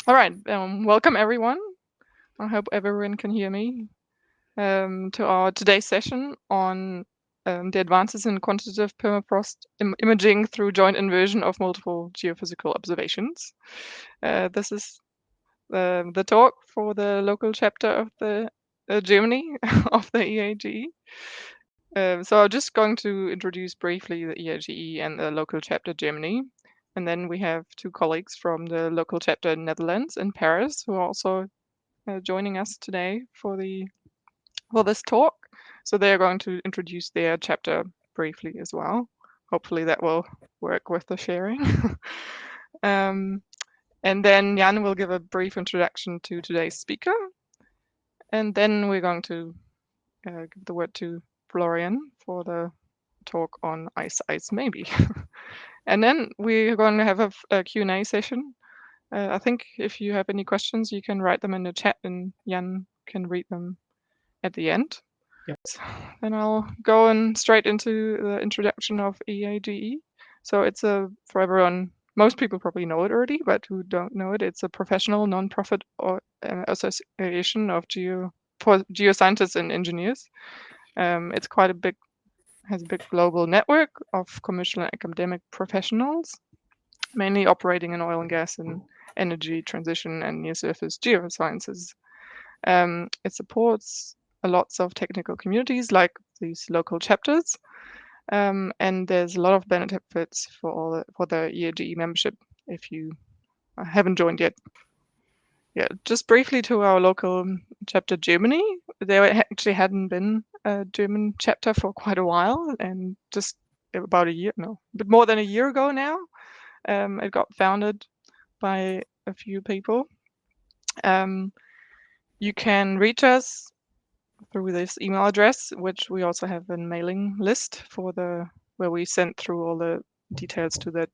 All right, welcome everyone. I hope everyone can hear me to our today's session on the advances in quantitative permafrost imaging through joint inversion of multiple geophysical observations. This is the talk for the local chapter of the Germany of the EAGE. So I'm just going to introduce briefly the EAGE and the local chapter Germany. And then we have two colleagues from the local chapter Netherlands in Paris who are also joining us today for this talk. So they are going to introduce their chapter briefly as well. Hopefully that will work with the sharing. um, and then Jan will give a brief introduction to today's speaker. And then we're going to give the word to Florian for the talk on ice maybe. And then we're going to have a Q&A session. I think if you have any questions, you can write them in the chat and Jan can read them at the end. Yep. Then I'll go straight into the introduction of EAGE. So it's for everyone, most people probably know it already, but who don't know it, it's a professional non-profit association of geoscientists and engineers. It's quite has a big global network of commercial and academic professionals, mainly operating in oil and gas and energy transition and near-surface geosciences. It supports lots of technical communities like these local chapters, and there's a lot of benefits for the EAGE membership if you haven't joined yet. Yeah, just briefly to our local chapter Germany. There actually hadn't been a German chapter for quite a while, and just about a bit more than a year ago now, it got founded by a few people. You can reach us through this email address, which we also have a mailing list for where we send through all the details to the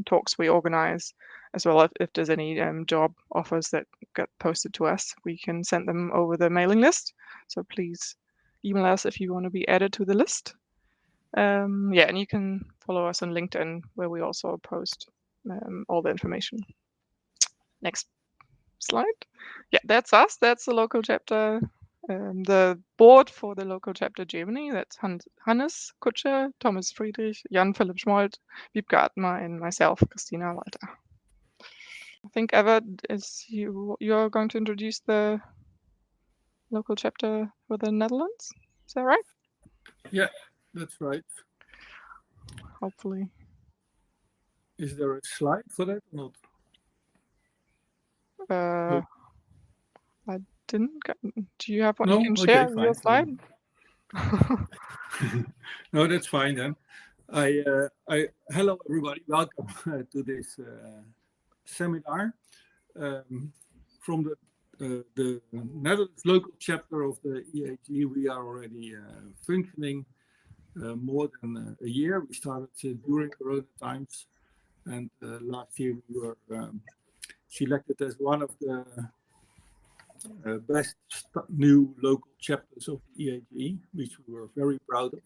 talks we organize, as well as if there's any job offers that get posted to us, we can send them over the mailing list. So please email us if you want to be added to the list. Yeah, and you can follow us on LinkedIn, where we also post all the information. Next slide. Yeah, that's us. That's the local chapter. The board for the local chapter Germany, that's Hannes Kutscher, Thomas Friedrich, Jan Philipp Schmold, Wiebke Atma, and myself, Christina Walter. I think Eva, you're going to introduce the local chapter for the Netherlands. Is that right? Yeah, that's right. Hopefully. Is there a slide for that or not? I didn't get. Do you have one? No? You can Okay, share fine. your slide. No, that's fine then. Hello everybody, welcome to this seminar from the Netherlands local chapter of the EAG. We are already functioning more than a year. We started during Corona times, and last year we were selected as one of the best new local chapters of EAG, which we were very proud of.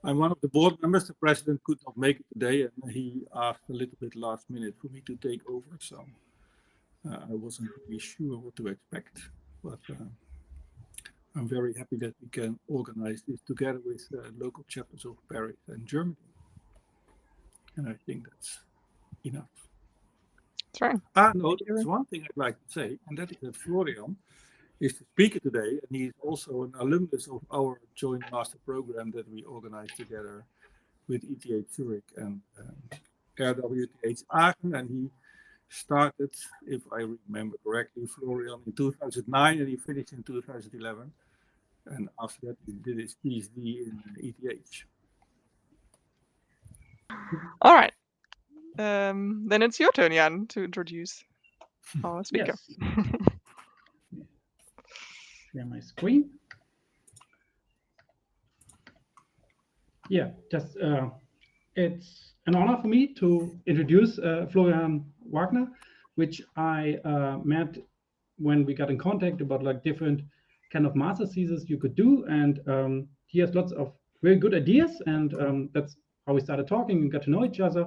I'm one of the board members. The president could not make it today, and he asked a little bit last minute for me to take over. So I wasn't really sure what to expect, but I'm very happy that we can organize this together with local chapters of Paris and Germany. And I think that's enough. That's right. No, there's one thing I'd like to say, and that is that Florian is the speaker today, and he's also an alumnus of our joint master program that we organized together with ETH Zurich and RWTH Aachen. And he started, if I remember correctly, Florian in 2009, and he finished in 2011. And after that, he did his PhD in ETH. All right. Then it's your turn, Jan, to introduce our speaker. Yes. Share my screen. Yeah, just it's an honor for me to introduce Florian Wagner, which I met when we got in contact about like different kind of master theses you could do, and he has lots of very good ideas, and that's how we started talking and got to know each other.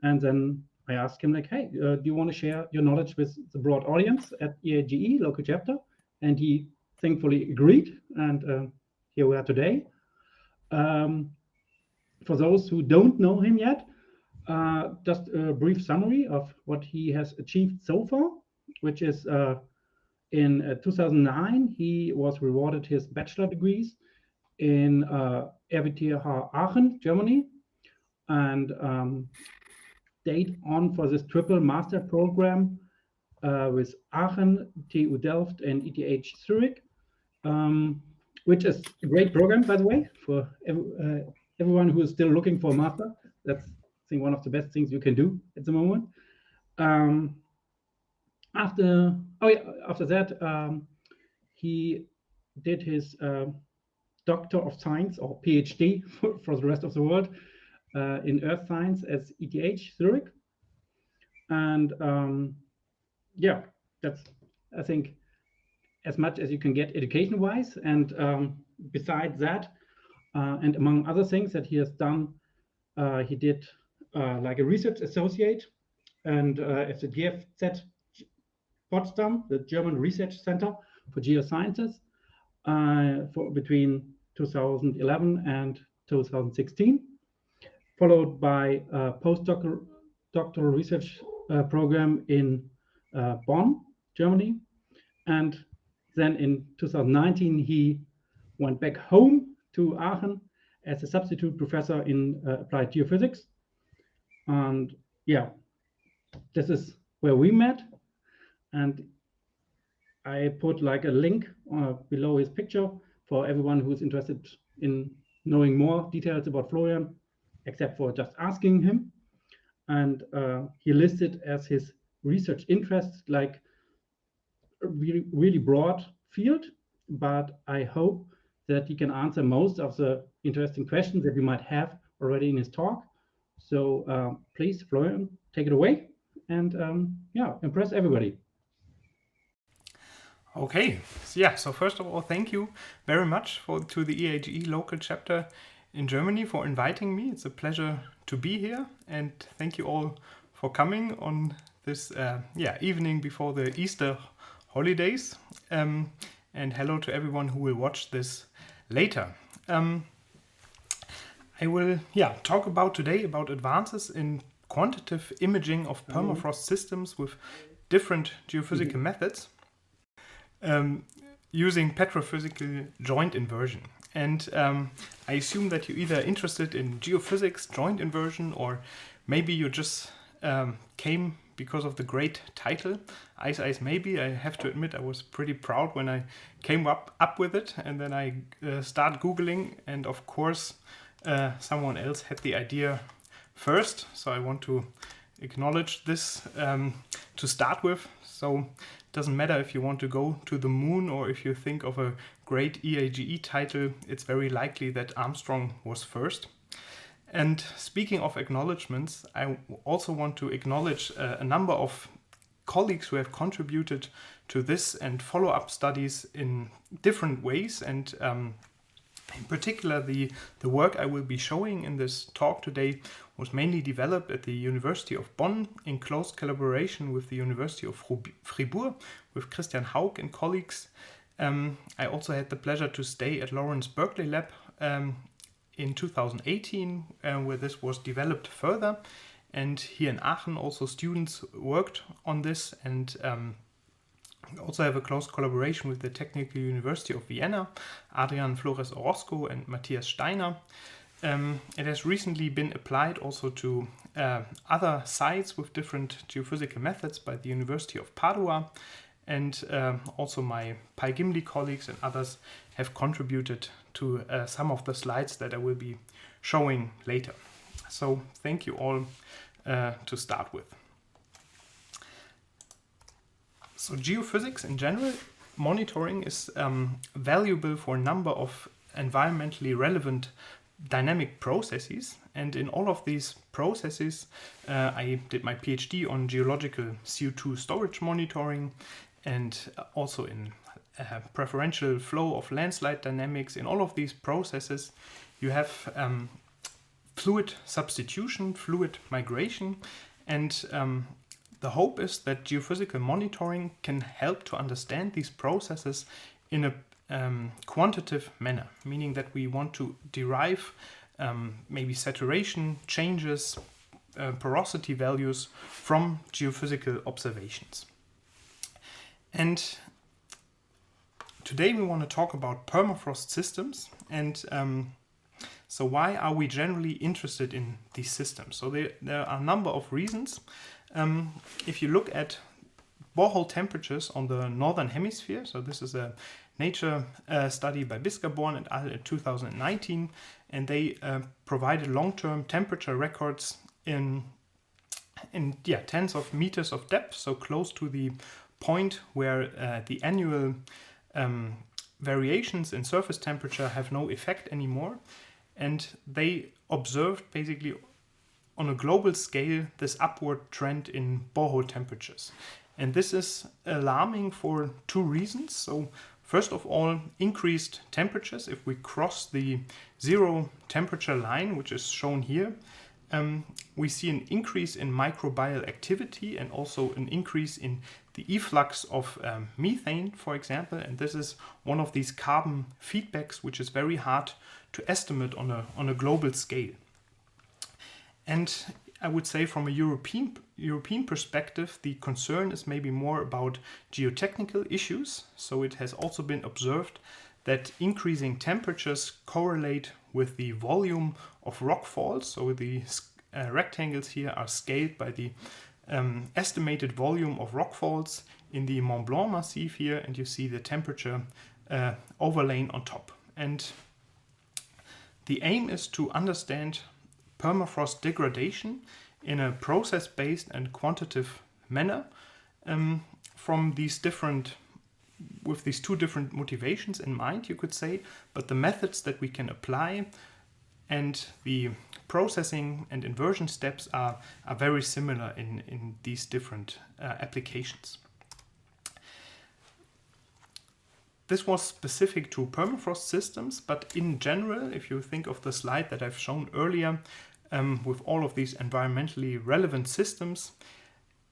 And then I asked him like, hey, do you want to share your knowledge with the broad audience at EAGE local chapter? And he thankfully agreed, and here we are today. For those who don't know him yet, just a brief summary of what he has achieved so far, which is in 2009, he was rewarded his bachelor degrees in RWTH Aachen, Germany, and stayed on for this triple master program with Aachen, TU Delft, and ETH Zurich, which is a great program, by the way, for everyone who is still looking for a master. That's, I think, one of the best things you can do at the moment. After that, he did his Doctor of Science, or PhD for the rest of the world, in Earth Science at ETH Zurich. And yeah, that's, I think, as much as you can get education-wise. And besides that, and among other things that he has done, he did like a research associate and at the GFZ Potsdam, the German Research Center for Geosciences, for between 2011 and 2016, followed by a postdoctoral research program in Bonn, Germany. And then in 2019, he went back home to Aachen as a substitute professor in applied geophysics. And yeah, this is where we met. And I put like a link below his picture for everyone who's interested in knowing more details about Florian, except for just asking him. And he listed as his research interests like a really, really broad field, but I hope that he can answer most of the interesting questions that we might have already in his talk. So please, Florian, take it away and yeah, impress everybody. Okay, yeah, so first of all, thank you very much to the EAGE local chapter in Germany for inviting me. It's a pleasure to be here, and thank you all for coming on this evening before the Easter holidays. And hello to everyone who will watch this later. I will talk about today about advances in quantitative imaging of permafrost systems with different geophysical methods. Using petrophysical joint inversion. And I assume that you're either interested in geophysics, joint inversion, or maybe you just came because of the great title, Ice Maybe. I have to admit I was pretty proud when I came up with it, and then I start Googling, and of course someone else had the idea first, so I want to acknowledge this to start with. So it doesn't matter if you want to go to the moon or if you think of a great EAGE title, it's very likely that Armstrong was first. And speaking of acknowledgements, I also want to acknowledge a number of colleagues who have contributed to this and follow-up studies in different ways. And in particular, the work I will be showing in this talk today was mainly developed at the University of Bonn in close collaboration with the University of Fribourg, with Christian Haug and colleagues. I also had the pleasure to stay at Lawrence Berkeley Lab in 2018, where this was developed further. And here in Aachen, also students worked on this, and we also have a close collaboration with the Technical University of Vienna, Adrian Flores Orozco and Matthias Steiner. It has recently been applied also to other sites with different geophysical methods by the University of Padua, and also my Pyjimli colleagues and others have contributed to some of the slides that I will be showing later. So thank you all to start with. So geophysics in general, monitoring is valuable for a number of environmentally relevant dynamic processes, and in all of these processes I did my PhD on geological CO2 storage monitoring, and also in preferential flow of landslide dynamics. In all of these processes you have fluid substitution, fluid migration, And the hope is that geophysical monitoring can help to understand these processes in a quantitative manner, meaning that we want to derive maybe saturation changes, porosity values from geophysical observations. And today we want to talk about permafrost systems, and so why are we generally interested in these systems? So there are a number of reasons. If you look at borehole temperatures on the northern hemisphere, so this is a nature study by Biscaborn et al. In 2019, and they provided long-term temperature records in tens of meters of depth, so close to the point where the annual variations in surface temperature have no effect anymore. And they observed basically on a global scale this upward trend in borehole temperatures. And this is alarming for two reasons. So first of all, increased temperatures. If we cross the zero temperature line, which is shown here, we see an increase in microbial activity and also an increase in the efflux of methane, for example. And this is one of these carbon feedbacks, which is very hard to estimate on a global scale. And I would say from a European perspective, the concern is maybe more about geotechnical issues. So it has also been observed that increasing temperatures correlate with the volume of rockfalls. So the rectangles here are scaled by the estimated volume of rockfalls in the Mont Blanc Massif here, and you see the temperature overlain on top. And the aim is to understand permafrost degradation in a process-based and quantitative manner from these different, with these two different motivations in mind, you could say, but the methods that we can apply and the processing and inversion steps are very similar in these different applications. This was specific to permafrost systems, but in general, if you think of the slide that I've shown earlier, with all of these environmentally relevant systems,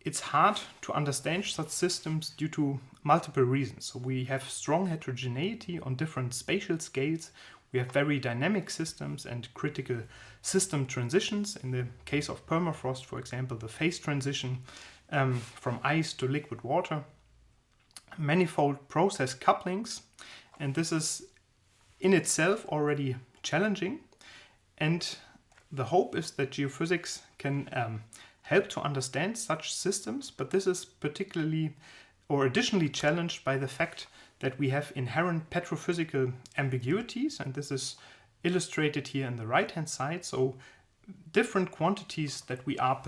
it's hard to understand such systems due to multiple reasons. So we have strong heterogeneity on different spatial scales. We have very dynamic systems and critical system transitions. In the case of permafrost, for example, the phase transition from ice to liquid water. Manifold process couplings, and this is in itself already challenging, and the hope is that geophysics can help to understand such systems, but this is particularly or additionally challenged by the fact that we have inherent petrophysical ambiguities, and this is illustrated here on the right hand side. So different quantities that we are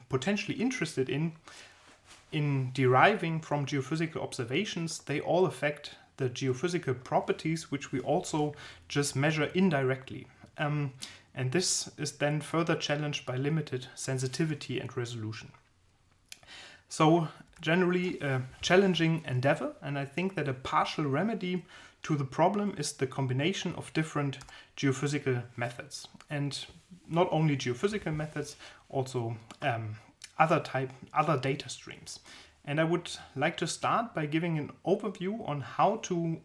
potentially interested in deriving from geophysical observations, they all affect the geophysical properties, which we also just measure indirectly. And this is then further challenged by limited sensitivity and resolution. So generally a challenging endeavor, and I think that a partial remedy to the problem is the combination of different geophysical methods. And not only geophysical methods, also other data streams. And I would like to start by giving an overview on how to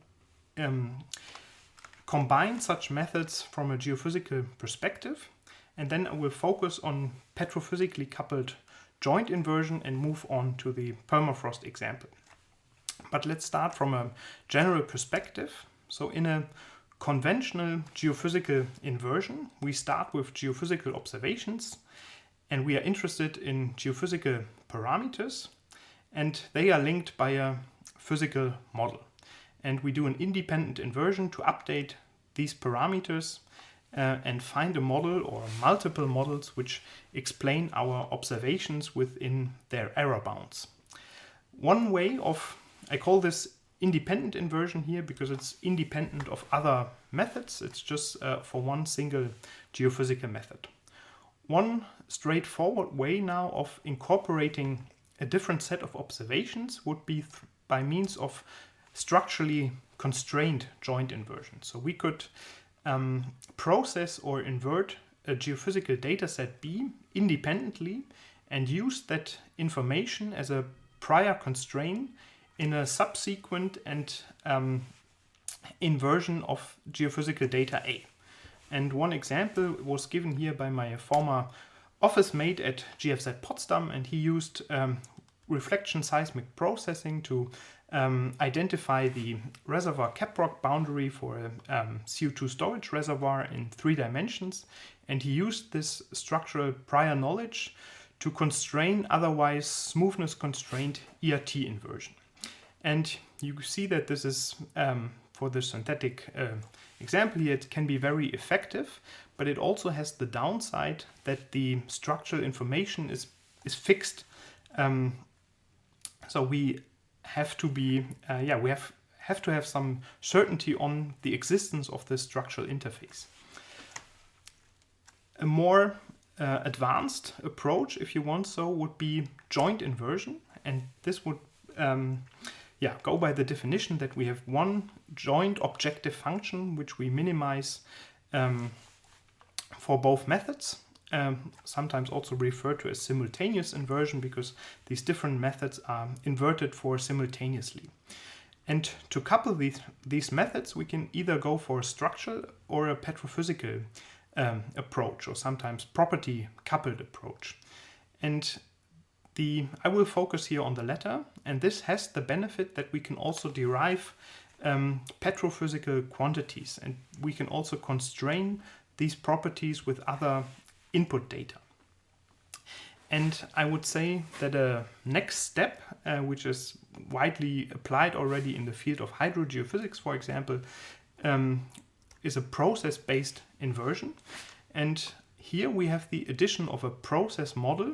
combine such methods from a geophysical perspective, and then I will focus on petrophysically coupled joint inversion and move on to the permafrost example. But let's start from a general perspective. So in a conventional geophysical inversion, we start with geophysical observations, and we are interested in geophysical parameters, and they are linked by a physical model. And we do an independent inversion to update these parameters and find a model or multiple models which explain our observations within their error bounds. One way of, I call this independent inversion here because it's independent of other methods. It's just for one single geophysical method. One straightforward way now of incorporating a different set of observations would be by means of structurally constrained joint inversion. So we could process or invert a geophysical dataset B independently and used that information as a prior constraint in a subsequent and inversion of geophysical data A. And one example was given here by my former office mate at GFZ Potsdam, and he used reflection seismic processing to identify the reservoir caprock boundary for a CO2 storage reservoir in 3 dimensions, and he used this structural prior knowledge to constrain otherwise smoothness constrained ERT inversion. And you see that this is, for the synthetic example here, it can be very effective, but it also has the downside that the structural information is fixed. So we have to be, we have to have some certainty on the existence of this structural interface. A more advanced approach, if you want so, would be joint inversion, and this would go by the definition that we have one joint objective function which we minimize for both methods, sometimes also referred to as simultaneous inversion, because these different methods are inverted for simultaneously. And to couple these methods, we can either go for a structural or a petrophysical approach, or sometimes property coupled approach. And I will focus here on the latter, and this has the benefit that we can also derive petrophysical quantities, and we can also constrain these properties with other input data. And I would say that a next step, which is widely applied already in the field of hydrogeophysics, for example, is a process-based inversion. And here we have the addition of a process model,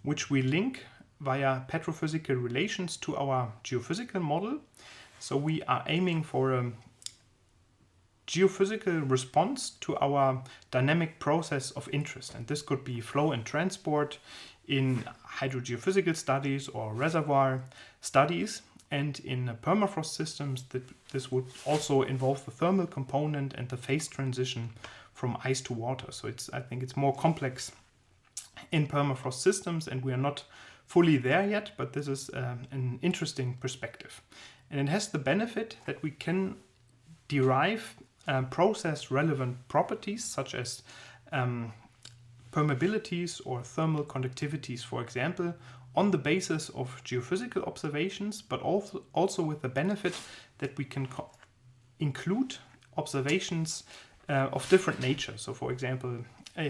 which we link via petrophysical relations to our geophysical model. So we are aiming for a geophysical response to our dynamic process of interest. And this could be flow and transport in hydrogeophysical studies or reservoir studies. And in permafrost systems, this would also involve the thermal component and the phase transition from ice to water. So I think it's more complex in permafrost systems, and we are not fully there yet, but this is an interesting perspective. And it has the benefit that we can derive process relevant properties such as permeabilities or thermal conductivities, for example, on the basis of geophysical observations, but also with the benefit that we can include observations of different nature. So for example,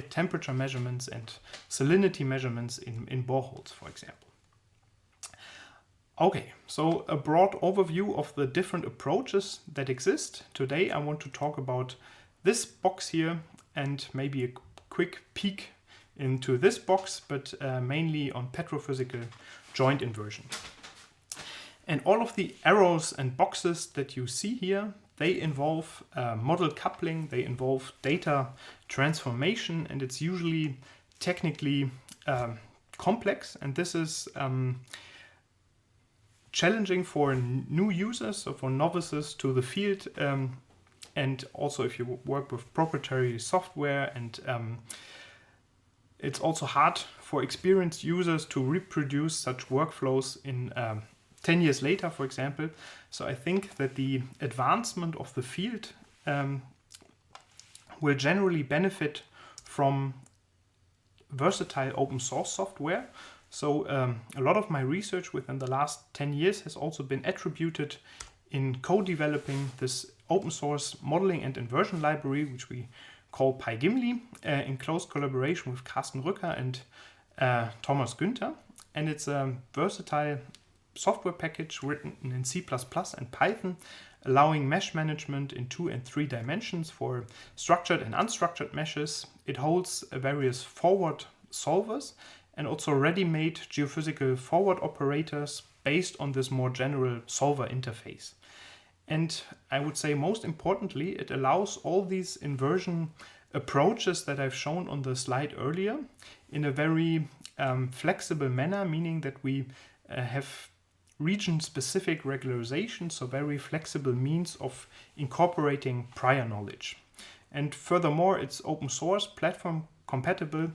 temperature measurements and salinity measurements in boreholes, for example. Okay, so a broad overview of the different approaches that exist. Today I want to talk about this box here and maybe a quick peek into this box, but mainly on petrophysical joint inversion. And all of the arrows and boxes that you see here, they involve model coupling, they involve data transformation, and it's usually technically complex. And this is challenging for new users, so for novices to the field, and also if you work with proprietary software, and it's also hard for experienced users to reproduce such workflows in 10 years later, for example. So I think that the advancement of the field will generally benefit from versatile open source software. So a lot of my research within the last 10 years has also been attributed in co-developing this open source modeling and inversion library, which we call Pyjimli, in close collaboration with Carsten Rücker and Thomas Günther. And it's a versatile software package written in C++ and Python, allowing mesh management in 2 and 3 dimensions for structured and unstructured meshes. It holds various forward solvers and also ready-made geophysical forward operators based on this more general solver interface. And I would say most importantly, it allows all these inversion approaches that I've shown on the slide earlier in a very flexible manner, meaning that we have region-specific regularization, so very flexible means of incorporating prior knowledge. And furthermore, it's open source, platform compatible,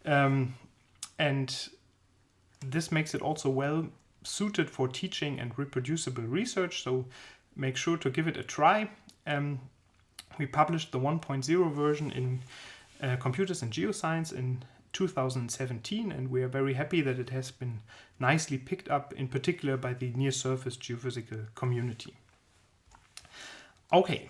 and this makes it also well suited for teaching and reproducible research, so make sure to give it a try. We published the 1.0 version in Computers and Geoscience in 2017, and we are very happy that it has been nicely picked up, in particular by the near-surface geophysical community. Okay,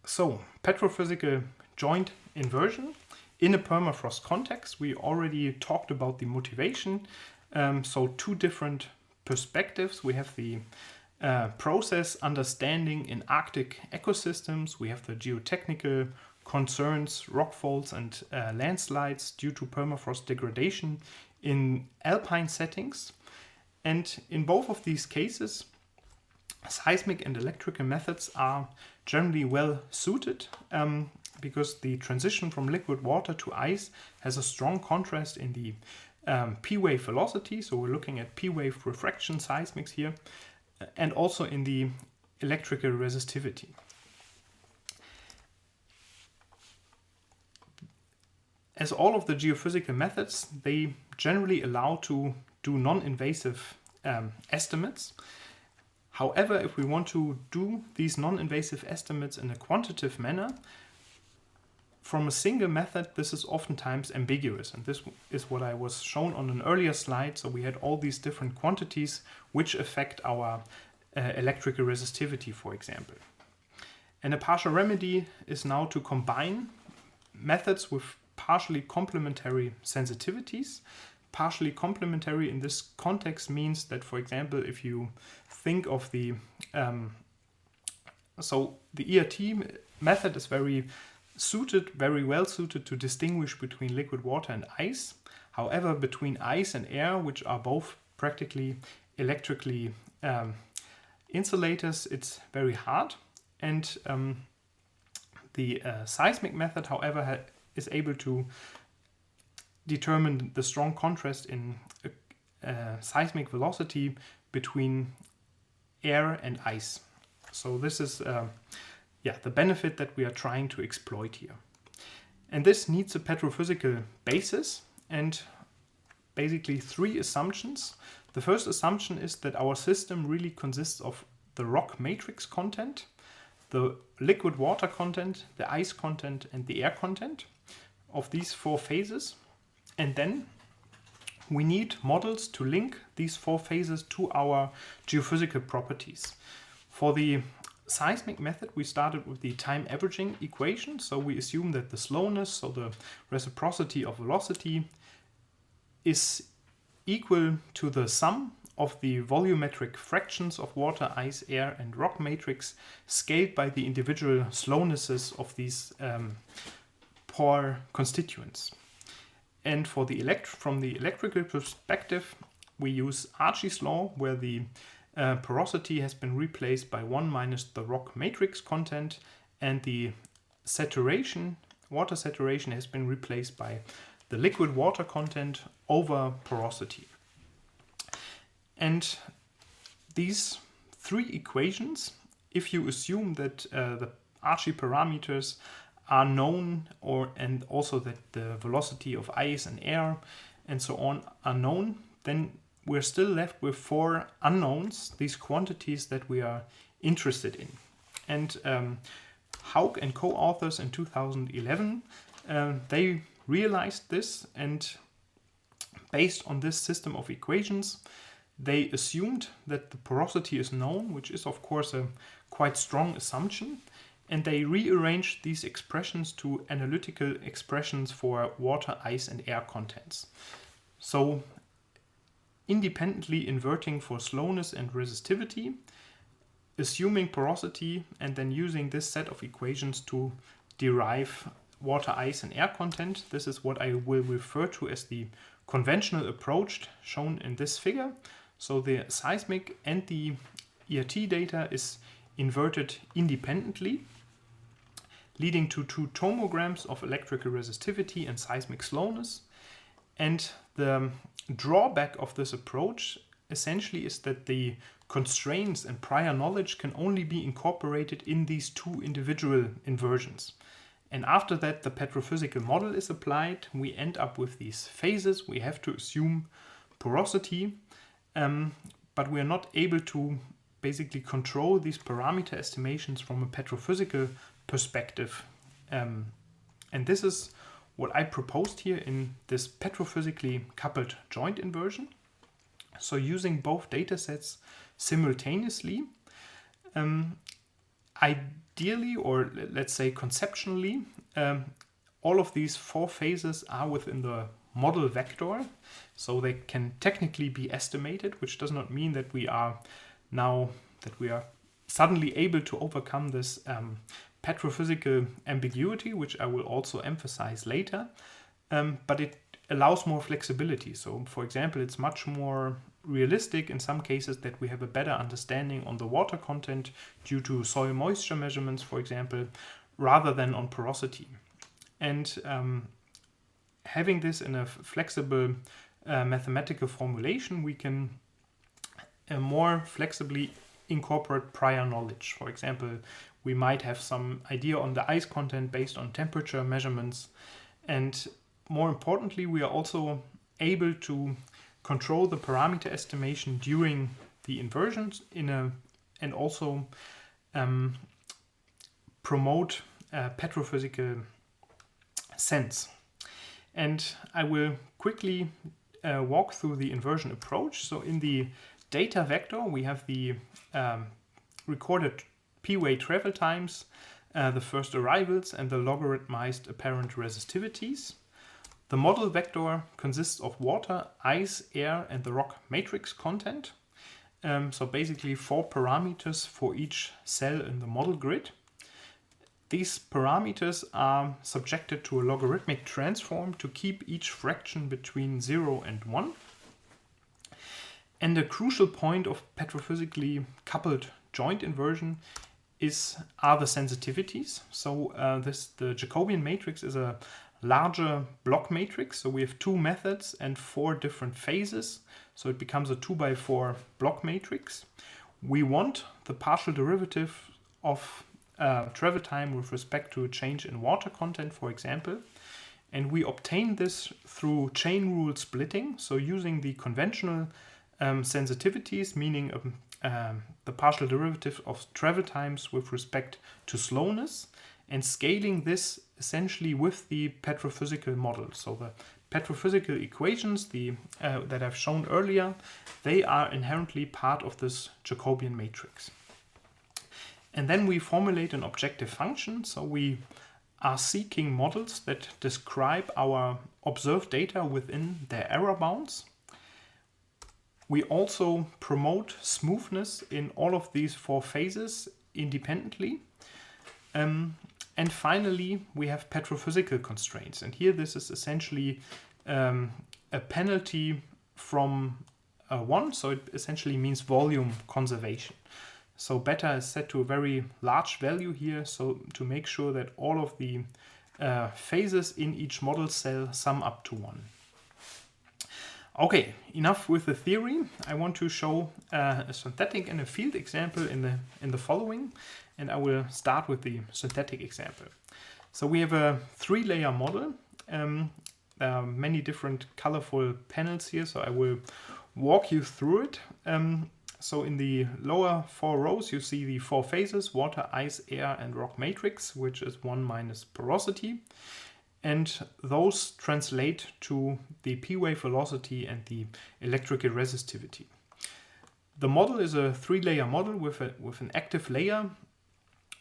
so petrophysical joint inversion in a permafrost context. We already talked about the motivation. So two different perspectives. We have the process understanding in Arctic ecosystems. We have the geotechnical concerns, rockfalls and landslides due to permafrost degradation in alpine settings. And in both of these cases, seismic and electrical methods are generally well suited because the transition from liquid water to ice has a strong contrast in the P-wave velocity. So we're looking at P-wave refraction seismics here, and also in the electrical resistivity. As all of the geophysical methods, they generally allow to do non-invasive estimates. However, if we want to do these non-invasive estimates in a quantitative manner, from a single method, this is oftentimes ambiguous. And this is what I was shown on an earlier slide. So we had all these different quantities which affect our electrical resistivity, for example. And a partial remedy is now to combine methods with partially complementary sensitivities. Partially complementary in this context means that, for example, if you think of the ERT method is very well suited to distinguish between liquid water and ice. However, between ice and air, which are both practically electrically insulators, it's very hard. And the seismic method, however, is able to determine the strong contrast in seismic velocity between air and ice. So this is the benefit that we are trying to exploit here. And this needs a petrophysical basis and basically three assumptions. The first assumption is that our system really consists of the rock matrix content, the liquid water content, the ice content, and the air content of these four phases. And then we need models to link these four phases to our geophysical properties. For the seismic method, we started with the time averaging equation. So we assume that the slowness, so the reciprocity of velocity, is equal to the sum of the volumetric fractions of water, ice, air, and rock matrix scaled by the individual slownesses of these pore constituents. And for the from the electrical perspective, we use Archie's law, where the porosity has been replaced by 1 minus the rock matrix content, and the saturation, water saturation, has been replaced by the liquid water content over porosity. And these three equations, if you assume that the Archie parameters are known, and also that the velocity of ice and air and so on are known, then we're still left with four unknowns, these quantities that we are interested in. And Haug and co-authors in 2011, they realized this, and based on this system of equations, they assumed that the porosity is known, which is of course a quite strong assumption. And they rearranged these expressions to analytical expressions for water, ice, and air contents. So independently inverting for slowness and resistivity, assuming porosity, and then using this set of equations to derive water, ice, and air content. This is what I will refer to as the conventional approach shown in this figure. So the seismic and the ERT data is inverted independently, leading to two tomograms of electrical resistivity and seismic slowness. And the drawback of this approach essentially is that the constraints and prior knowledge can only be incorporated in these two individual inversions. And after that, the petrophysical model is applied. We end up with these phases. We have to assume porosity, but we are not able to basically control these parameter estimations from a petrophysical perspective. And this is what I proposed here in this petrophysically coupled joint inversion. So using both data sets simultaneously, ideally, or let's say conceptually, all of these 4 phases are within the model vector, so they can technically be estimated, which does not mean that we are suddenly able to overcome this petrophysical ambiguity, which I will also emphasize later, but it allows more flexibility. So, for example, it's much more realistic in some cases that we have a better understanding on the water content due to soil moisture measurements, for example, rather than on porosity. And having this in a flexible mathematical formulation, we can more flexibly incorporate prior knowledge. For example, we might have some idea on the ice content based on temperature measurements. And more importantly, we are also able to control the parameter estimation during the inversions and also promote petrophysical sense. And I will quickly walk through the inversion approach. So in the data vector, we have the recorded p-way travel times, the first arrivals, and the logarithmized apparent resistivities. The model vector consists of water, ice, air, and the rock matrix content. So basically 4 parameters for each cell in the model grid. These parameters are subjected to a logarithmic transform to keep each fraction between 0 and 1. And a crucial point of petrophysically coupled joint inversion are the sensitivities. So the Jacobian matrix is a larger block matrix. So we have 2 methods and 4 different phases. So it becomes a 2x4 block matrix. We want the partial derivative of travel time with respect to a change in water content, for example. And we obtain this through chain rule splitting. So using the conventional sensitivities, meaning the partial derivative of travel times with respect to slowness, and scaling this essentially with the petrophysical model. So the petrophysical equations that I've shown earlier, they are inherently part of this Jacobian matrix. And then we formulate an objective function. So we are seeking models that describe our observed data within their error bounds. We also promote smoothness in all of these 4 phases independently. And finally, we have petrophysical constraints. And here this is essentially a penalty from 1. So it essentially means volume conservation. So beta is set to a very large value here, so to make sure that all of the phases in each model cell sum up to 1. Okay, enough with the theory. I want to show a synthetic and a field example in the following, and I will start with the synthetic example. So we have a 3-layer model. There are many different colorful panels here, so I will walk you through it. So in the lower 4 rows, you see the 4 phases: water, ice, air, and rock matrix, which is 1 minus porosity. And those translate to the p-wave velocity and the electrical resistivity. The model is a 3-layer model with an active layer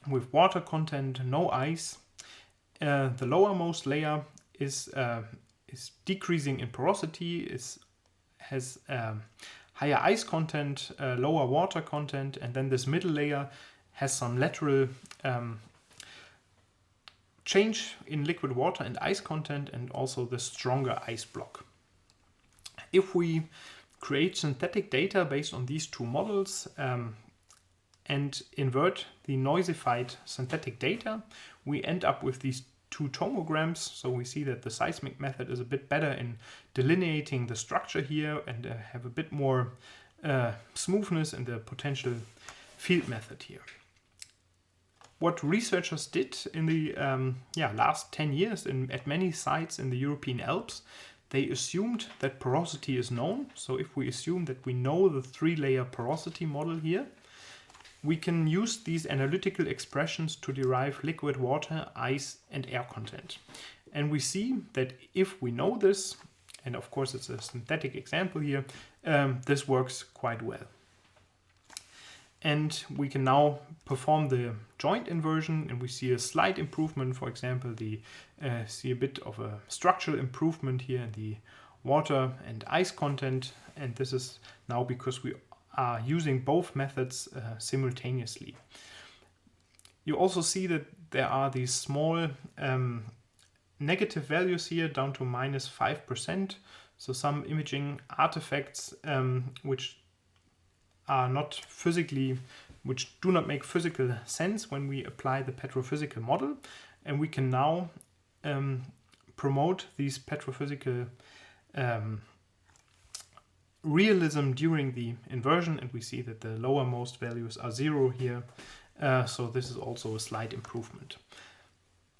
with water content, no ice. The lowermost layer is decreasing in porosity, has higher ice content, lower water content, and then this middle layer has some lateral change in liquid water and ice content, and also the stronger ice block. If we create synthetic data based on these 2 models and invert the noisified synthetic data, we end up with these 2 tomograms. So we see that the seismic method is a bit better in delineating the structure here and have a bit more smoothness in the potential field method here. What researchers did in the last 10 years at many sites in the European Alps, they assumed that porosity is known. So if we assume that we know the 3-layer porosity model here, we can use these analytical expressions to derive liquid water, ice, and air content. And we see that if we know this, and of course it's a synthetic example here, this works quite well. And we can now perform the joint inversion, and we see a slight improvement. For example, see a bit of a structural improvement here in the water and ice content. And this is now because we are using both methods simultaneously. You also see that there are these small negative values here down to -5%. So some imaging artifacts which are not physically, which do not make physical sense when we apply the petrophysical model. And we can now promote these petrophysical realism during the inversion, and we see that the lowermost values are 0 here. So this is also a slight improvement.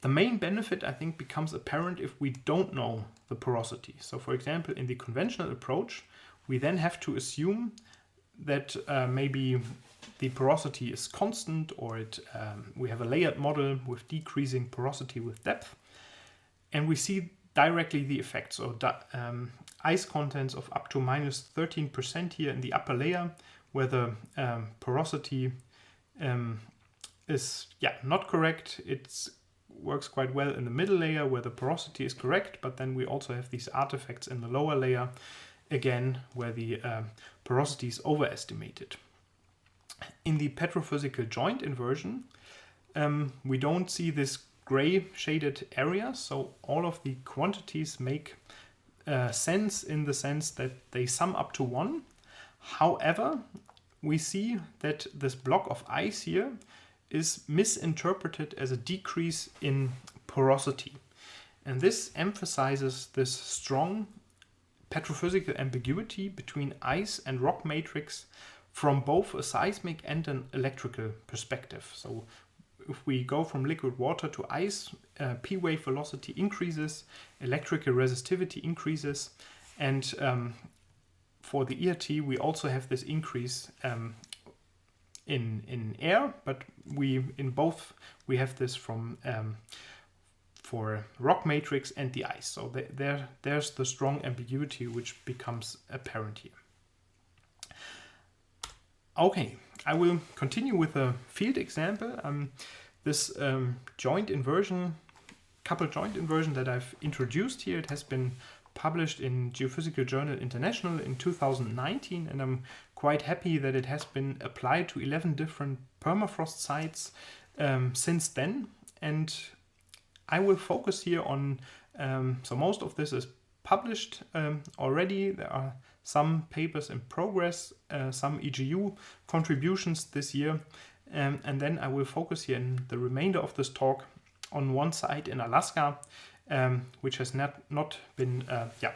The main benefit, I think, becomes apparent if we don't know the porosity. So for example, in the conventional approach, we then have to assume that maybe the porosity is constant, or we have a layered model with decreasing porosity with depth, and we see directly the effects. So ice contents of up to -13% here in the upper layer, where the porosity is not correct. It works quite well in the middle layer where the porosity is correct, but then we also have these artifacts in the lower layer, again, where the porosity is overestimated. In the petrophysical joint inversion, we don't see this gray shaded area, so all of the quantities make sense in the sense that they sum up to 1. However, we see that this block of ice here is misinterpreted as a decrease in porosity. And this emphasizes this strong petrophysical ambiguity between ice and rock matrix from both a seismic and an electrical perspective. So if we go from liquid water to ice, P-wave velocity increases, electrical resistivity increases, and for the ERT we also have this increase in air, but in both we have this from for rock matrix and the ice. So there's the strong ambiguity which becomes apparent here. Okay, I will continue with a field example. This joint inversion, coupled joint inversion that I've introduced here, it has been published in Geophysical Journal International in 2019, and I'm quite happy that it has been applied to 11 different permafrost sites since then. And I will focus here on, so most of this is published already. There are some papers in progress, some EGU contributions this year, and then I will focus here in the remainder of this talk on one site in Alaska, which has not been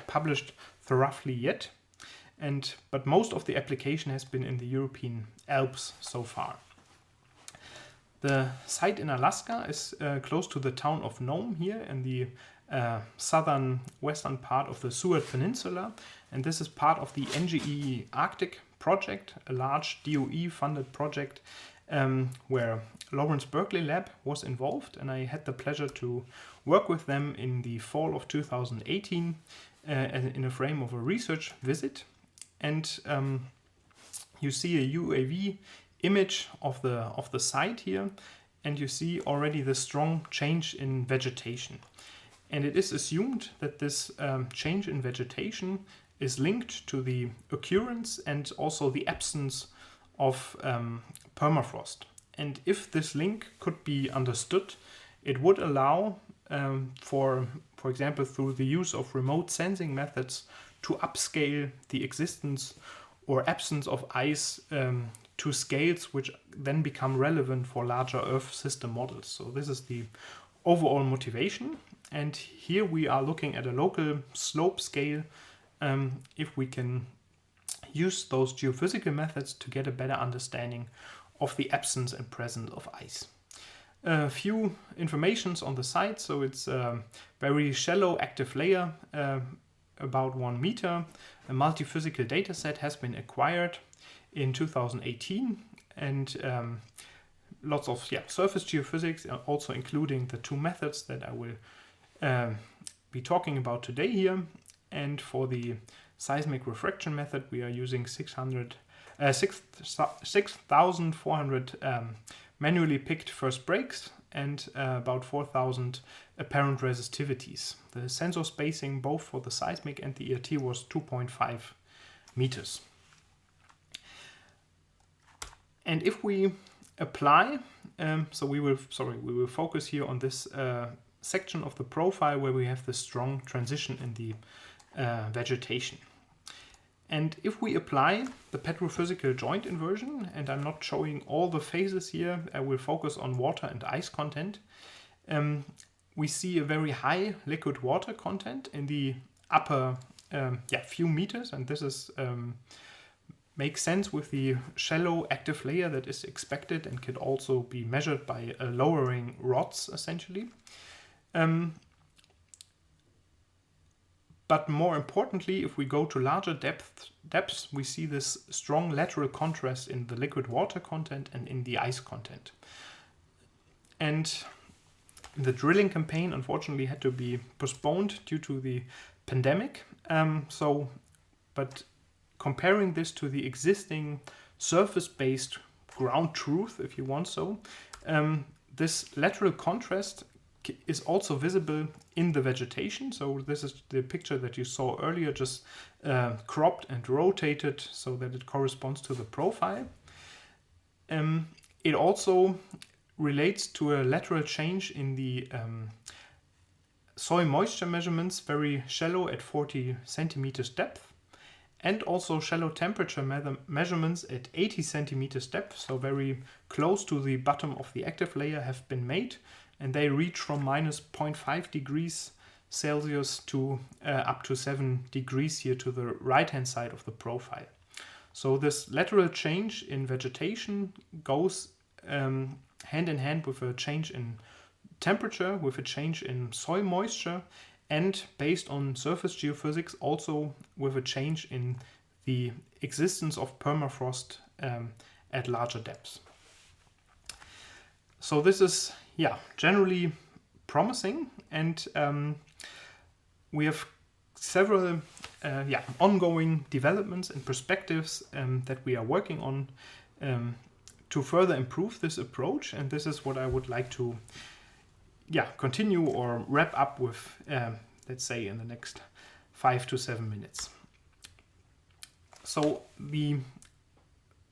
published thoroughly yet, but most of the application has been in the European Alps so far. The site in Alaska is close to the town of Nome here in the southern western part of the Seward Peninsula, and this is part of the NGE Arctic project, a large DOE-funded project where Lawrence Berkeley Lab was involved, and I had the pleasure to work with them in the fall of 2018 in a frame of a research visit. And you see a UAV image of the site here, and you see already the strong change in vegetation. And it is assumed that this change in vegetation is linked to the occurrence and also the absence of permafrost. And if this link could be understood, it would allow for example, through the use of remote sensing methods, to upscale the existence or absence of ice to scales which then become relevant for larger Earth system models. So this is the overall motivation. And here we are looking at a local slope scale if we can use those geophysical methods to get a better understanding of the absence and presence of ice. A few informations on the site. So it's a very shallow active layer about 1 meter. A multi-physical data set has been acquired in 2018, and lots of surface geophysics, also including the 2 methods that I will be talking about today here. And for the seismic refraction method, we are using 6,400 manually picked first breaks and about 4,000 apparent resistivities. The sensor spacing both for the seismic and the ERT was 2.5 meters. And if we apply, we will focus here on this section of the profile where we have the strong transition in the vegetation. And if we apply the petrophysical joint inversion, and I'm not showing all the phases here, I will focus on water and ice content, we see a very high liquid water content in the upper few meters, and this is makes sense with the shallow active layer that is expected and can also be measured by lowering rods essentially. But more importantly, if we go to larger depths, we see this strong lateral contrast in the liquid water content and in the ice content. And the drilling campaign unfortunately had to be postponed due to the pandemic. But comparing this to the existing surface-based ground truth, if you want so, this lateral contrast is also visible in the vegetation. So this is the picture that you saw earlier, just cropped and rotated so that it corresponds to the profile. It also relates to a lateral change in the soil moisture measurements, very shallow at 40 centimeters depth, and also shallow temperature measurements at 80 centimeters depth, so very close to the bottom of the active layer, have been made, and they reach from minus 0.5 degrees Celsius to up to 7 degrees here to the right-hand side of the profile. So this lateral change in vegetation goes hand in hand with a change in temperature, with a change in soil moisture, and based on surface geophysics, also with a change in the existence of permafrost at larger depths. So this is generally promising, and we have several ongoing developments and perspectives that we are working on to further improve this approach, and this is what I would like to continue or wrap up with, let's say, in the next 5 to 7 minutes. So the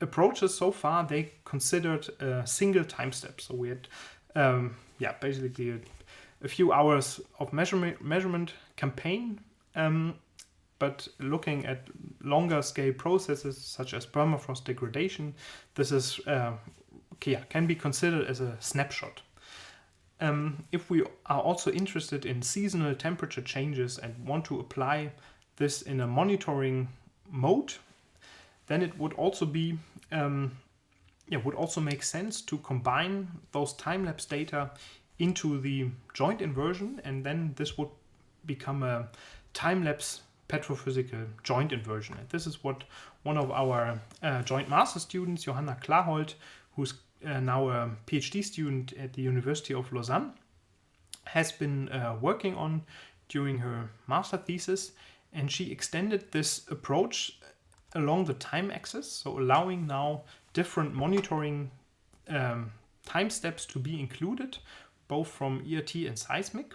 approaches so far, they considered a single time step. So we had basically a few hours of measurement campaign, but looking at longer scale processes such as permafrost degradation, this is can be considered as a snapshot. If we are also interested in seasonal temperature changes and want to apply this in a monitoring mode, then it would also be would also make sense to combine those time-lapse data into the joint inversion, and then this would become a time-lapse petrophysical joint inversion. And this is what one of our joint master students, Johanna Klaholt, who's now a PhD student at the University of Lausanne, has been working on during her master thesis, and she extended this approach along the time axis, so allowing now different monitoring time steps to be included, both from ERT and seismic.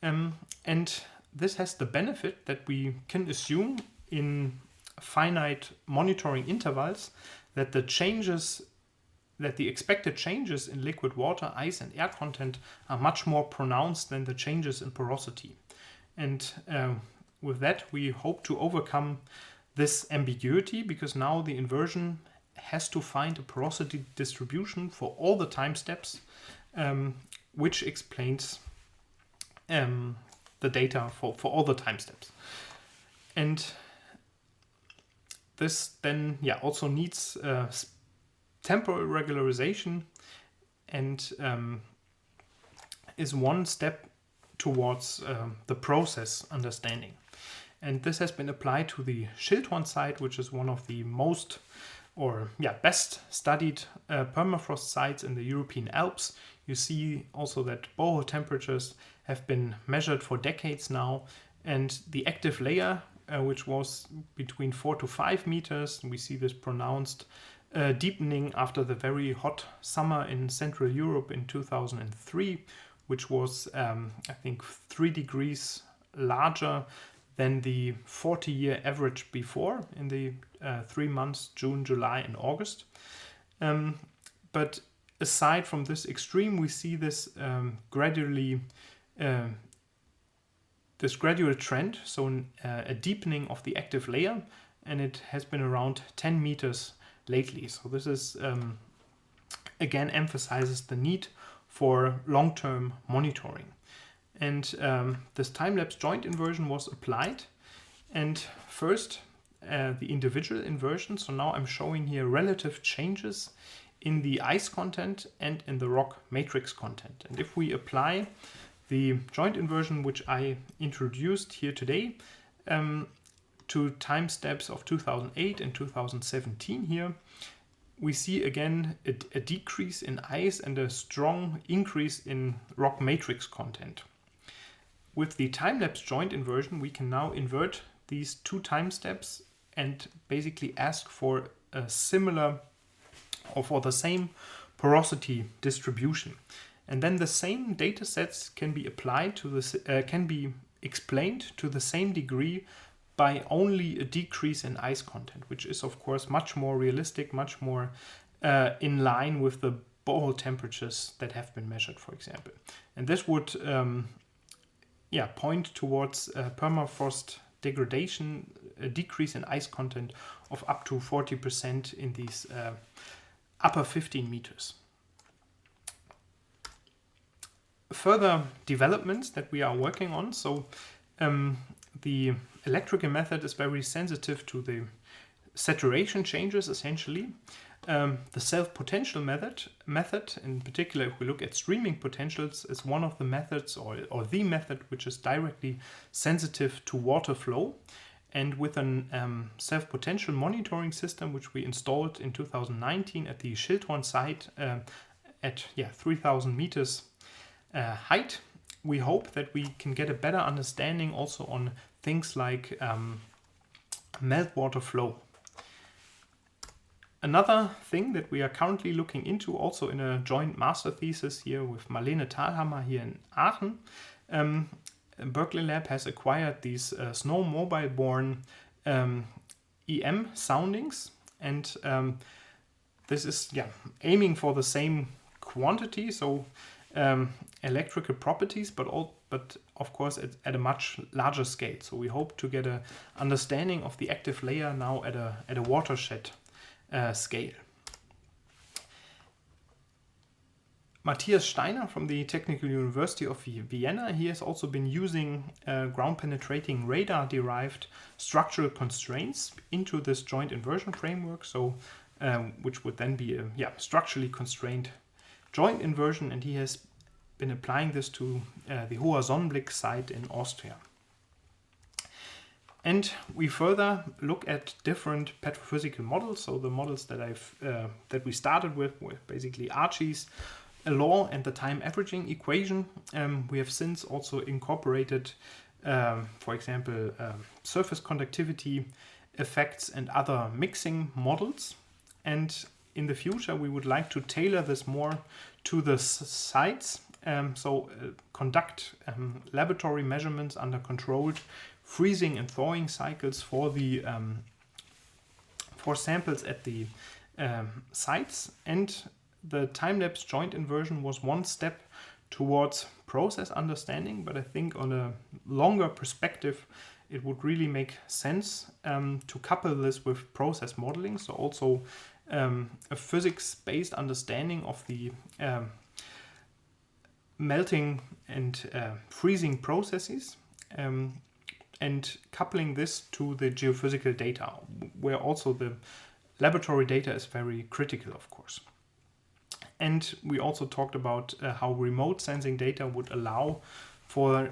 And this has the benefit that we can assume in finite monitoring intervals that the expected changes in liquid water, ice, and air content are much more pronounced than the changes in porosity. And with that, we hope to overcome this ambiguity, because now the inversion has to find a porosity distribution for all the time steps, which explains the data for all the time steps. And this then also needs temporal regularization, and is one step towards the process understanding. And this has been applied to the Schildhorn site, which is one of the most best studied permafrost sites in the European Alps. You see also that borehole temperatures have been measured for decades now, and the active layer, which was between 4 to 5 meters, we see this pronounced deepening after the very hot summer in Central Europe in 2003, which was, I think, 3 degrees larger than the 40-year average before in the 3 months, June, July, and August. But aside from this extreme, we see this this gradual trend, so a deepening of the active layer, and it has been around 10 meters lately. So this is again emphasizes the need for long-term monitoring. And this time-lapse joint inversion was applied, and first the individual inversion. So now I'm showing here relative changes in the ice content and in the rock matrix content. And if we apply the joint inversion which I introduced here today to time steps of 2008 and 2017 here, we see again a decrease in ice and a strong increase in rock matrix content. With the time-lapse joint inversion, we can now invert these 2 time steps and basically ask for a similar or for the same porosity distribution. And then the same data sets can be applied to this, can be explained to the same degree by only a decrease in ice content, which is of course much more realistic, much more in line with the borehole temperatures that have been measured, for example. And this would point towards permafrost degradation, a decrease in ice content of up to 40% in these upper 15 meters. Further developments that we are working on. So the electrical method is very sensitive to the saturation changes, essentially. The self-potential method, in particular, if we look at streaming potentials, is one of the methods or the method which is directly sensitive to water flow. And with an self-potential monitoring system, which we installed in 2019 at the Schildhorn site at 3,000 meters height, we hope that we can get a better understanding also on things like meltwater flow. Another thing that we are currently looking into, also in a joint master thesis here with Marlene Thalhammer here in Aachen, Berkeley Lab has acquired these snow mobile-borne EM soundings, and this is aiming for the same quantity, so electrical properties, but of course at a much larger scale. So we hope to get an understanding of the active layer now at a watershed scale. Matthias Steiner from the Technical University of Vienna, he has also been using ground-penetrating radar-derived structural constraints into this joint inversion framework, so which would then be a structurally constrained joint inversion, and he has been applying this to the Hoher Sonnenblick site in Austria. And we further look at different petrophysical models. So the models that we started with were basically Archie's law and the time averaging equation. We have since also incorporated, for example, surface conductivity effects and other mixing models. And in the future, we would like to tailor this more to the sites. Conduct laboratory measurements under controlled freezing and thawing cycles for the for samples at the sites, and the time-lapse joint inversion was one step towards process understanding, but I think on a longer perspective it would really make sense to couple this with process modeling, so also a physics-based understanding of the melting and freezing processes, and coupling this to the geophysical data, where also the laboratory data is very critical, of course. And we also talked about how remote sensing data would allow for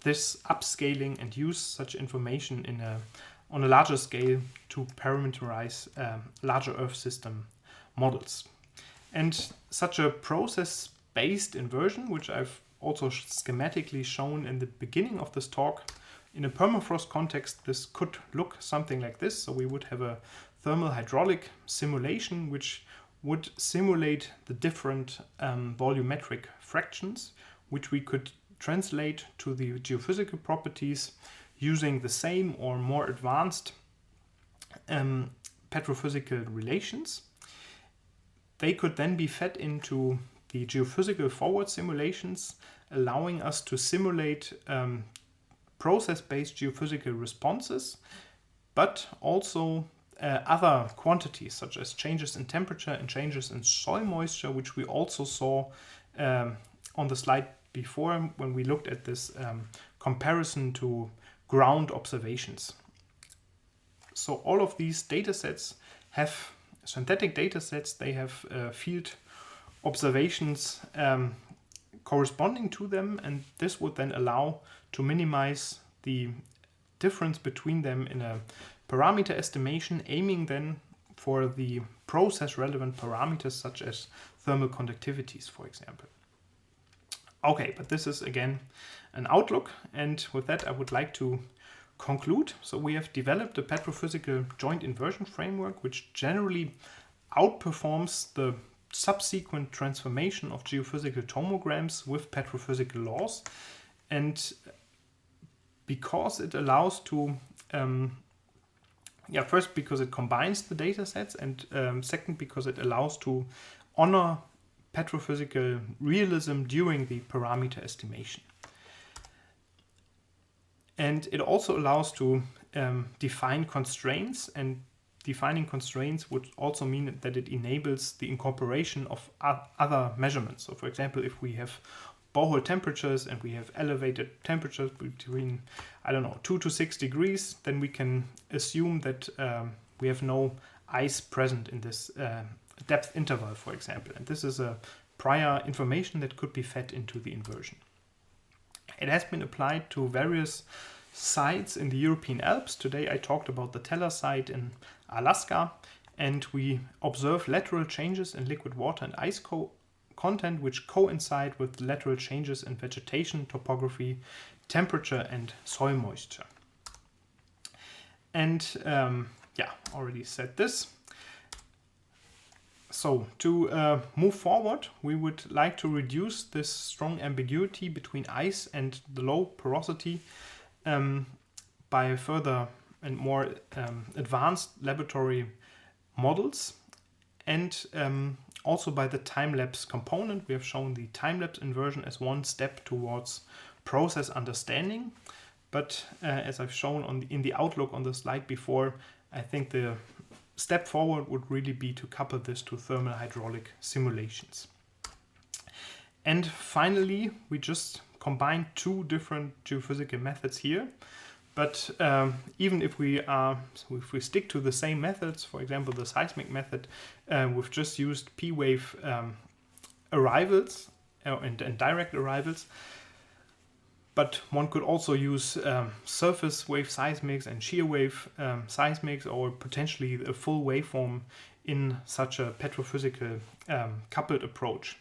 this upscaling and use such information on a larger scale to parameterize larger Earth system models. And such a process-based inversion, which I've also schematically shown in the beginning of this talk, in a permafrost context, this could look something like this. So we would have a thermal hydraulic simulation, which would simulate the different volumetric fractions, which we could translate to the geophysical properties using the same or more advanced petrophysical relations. They could then be fed into the geophysical forward simulations, allowing us to simulate process-based geophysical responses, but also other quantities such as changes in temperature and changes in soil moisture, which we also saw on the slide before when we looked at this comparison to ground observations. So all of these data sets have synthetic data sets, they have field observations corresponding to them, and this would then allow to minimize the difference between them in a parameter estimation, aiming then for the process relevant parameters such as thermal conductivities, for example. Okay, but this is again an outlook, and with that I would like to conclude. So we have developed a petrophysical joint inversion framework which generally outperforms the subsequent transformation of geophysical tomograms with petrophysical laws, and because it allows to first because it combines the data sets, and second because it allows to honor petrophysical realism during the parameter estimation. And it also allows to define constraints, and defining constraints would also mean that it enables the incorporation of other measurements. So for example, if we have borehole temperatures and we have elevated temperatures between, 2 to 6 degrees, then we can assume that we have no ice present in this depth interval, for example. And this is a prior information that could be fed into the inversion. It has been applied to various sites in the European Alps. Today I talked about the Teller site in Alaska, and we observe lateral changes in liquid water and ice content which coincide with lateral changes in vegetation, topography, temperature and soil moisture. And already said this. So to move forward, we would like to reduce this strong ambiguity between ice and the low porosity by further and more advanced laboratory models, and also by the time-lapse component. We have shown the time-lapse inversion as one step towards process understanding, but as I've shown in the outlook on the slide before, I think the step forward would really be to couple this to thermal hydraulic simulations. And finally, we just combine two different geophysical methods here. But even if we stick to the same methods, for example, the seismic method, we've just used P-wave arrivals and direct arrivals. But one could also use surface wave seismics and shear wave seismics, or potentially a full waveform in such a petrophysical coupled approach.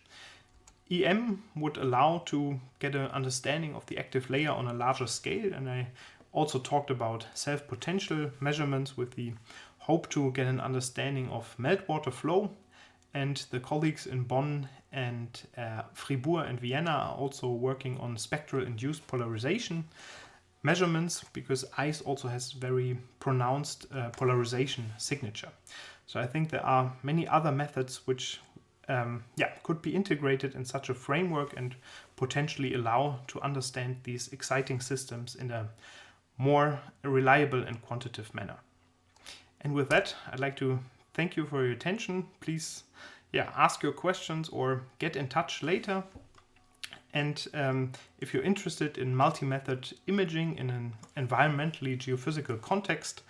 EM would allow to get an understanding of the active layer on a larger scale, and I also talked about self-potential measurements with the hope to get an understanding of meltwater flow. And the colleagues in Bonn and Fribourg and Vienna are also working on spectral induced polarization measurements, because ice also has very pronounced polarization signature. So I think there are many other methods which could be integrated in such a framework and potentially allow to understand these exciting systems in a more reliable and quantitative manner. And with that, I'd like to thank you for your attention. Please ask your questions or get in touch later. And if you're interested in multi-method imaging in an environmentally geophysical context,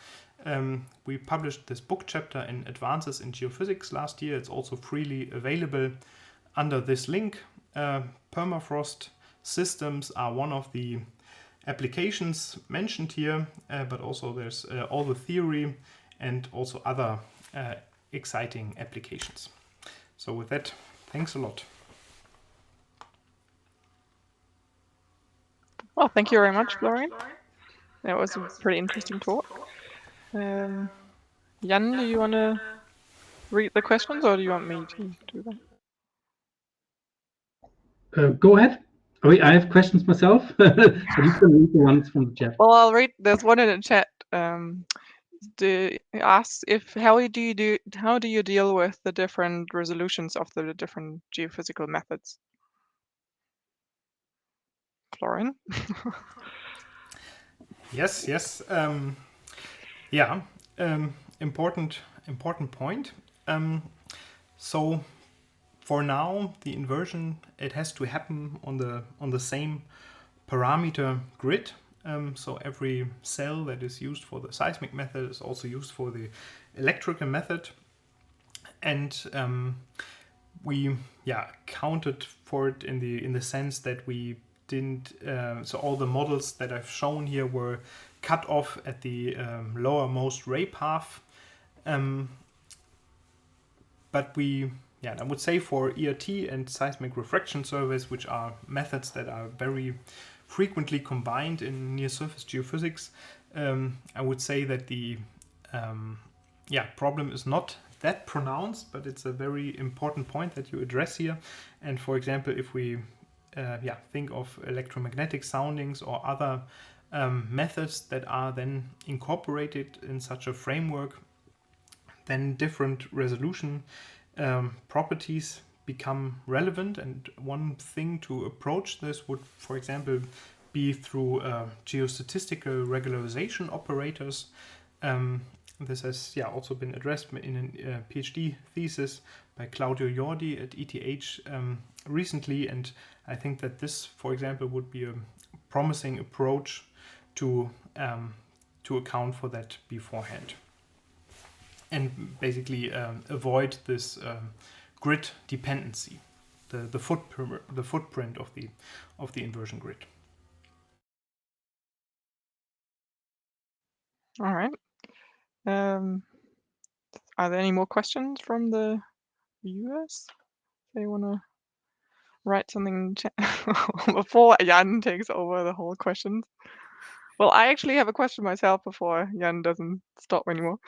we published this book chapter in Advances in Geophysics last year. It's also freely available under this link, Permafrost systems are one of the applications mentioned here, but also there's all the theory and also other exciting applications. So with that, thanks a lot. Well, thank you very much, Florian. That was a pretty interesting talk. Jan, do you want to read the questions, or do you want me to do that? Go ahead. I have questions myself, but you can read the ones from the chat. Well, I'll read. There's one in the chat. Asks if how do you deal with the different resolutions of the different geophysical methods? Florian? Yes. Important point. So for now, the inversion, it has to happen on the same parameter grid. So every cell that is used for the seismic method is also used for the electrical method. And we counted for it in the sense that we didn't. So all the models that I've shown here were cut off at the lowermost ray path. But I would say for ERT and seismic refraction surveys, which are methods that are very frequently combined in near-surface geophysics, I would say that the problem is not that pronounced, but it's a very important point that you address here. And for example, if we think of electromagnetic soundings or other methods that are then incorporated in such a framework, then different resolution properties become relevant. And one thing to approach this would, for example, be through geostatistical regularization operators. This has also been addressed in a PhD thesis by Claudio Jordi at ETH recently, and I think that this, for example, would be a promising approach to account for that beforehand, and basically avoid this grid dependency, the footprint of the inversion grid. All right. Are there any more questions from the viewers? They want to write something in the chat before Jan takes over the whole questions. Well, I actually have a question myself before Jan doesn't stop anymore.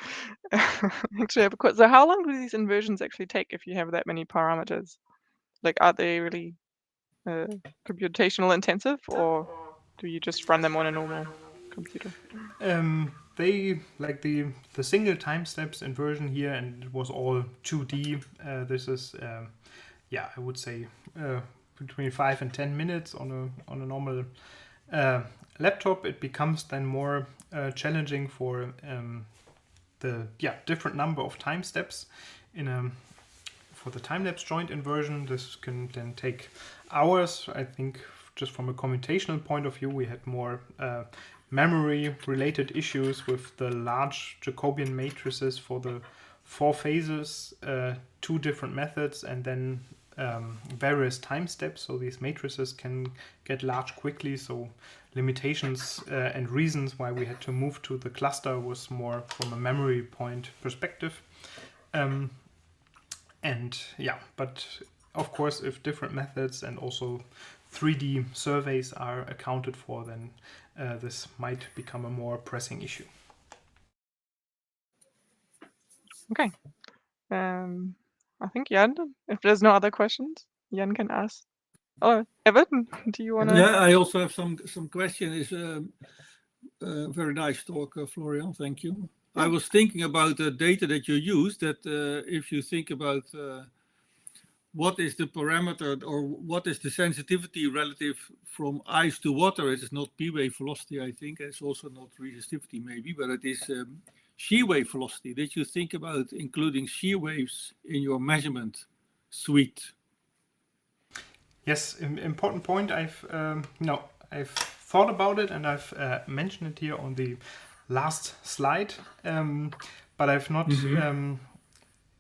Actually, I have a question. So how long do these inversions actually take if you have that many parameters? Like, are they really computational intensive, or do you just run them on a normal computer? They like the single time steps inversion here, and it was all 2D. This is I would say between 5 and 10 minutes on a normal laptop. It becomes then more challenging for the different number of time steps for the time-lapse joint inversion. This can then take hours. I think just from a computational point of view, we had more memory-related issues with the large Jacobian matrices for the 4 phases, 2 different methods, and then various time steps. So these matrices can get large quickly. So limitations and reasons why we had to move to the cluster was more from a memory point perspective. But of course, if different methods and also 3D surveys are accounted for, then this might become a more pressing issue. Okay. I think Jan, if there's no other questions, Jan can ask. Oh, Evan, do you want to? Yeah, I also have some questions. Very nice talk, Florian. Thank you. I was thinking about the data that you use, that if you think about what is the parameter or what is the sensitivity relative from ice to water, it is not P wave velocity, I think. It's also not resistivity maybe, but it is shear wave velocity. Did you think about including shear waves in your measurement suite? Yes, important point. I've thought about it, and I've mentioned it here on the last slide, but I've not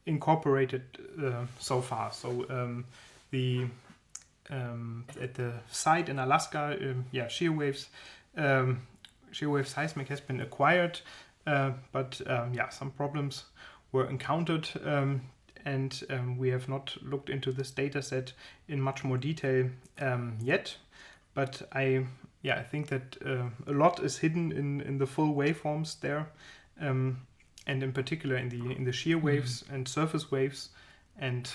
incorporated so far. So the at the site in Alaska, shear wave seismic has been acquired, but some problems were encountered, and we have not looked into this data set in much more detail yet. But I think that a lot is hidden in the full waveforms there, and in particular in the shear waves and surface waves. And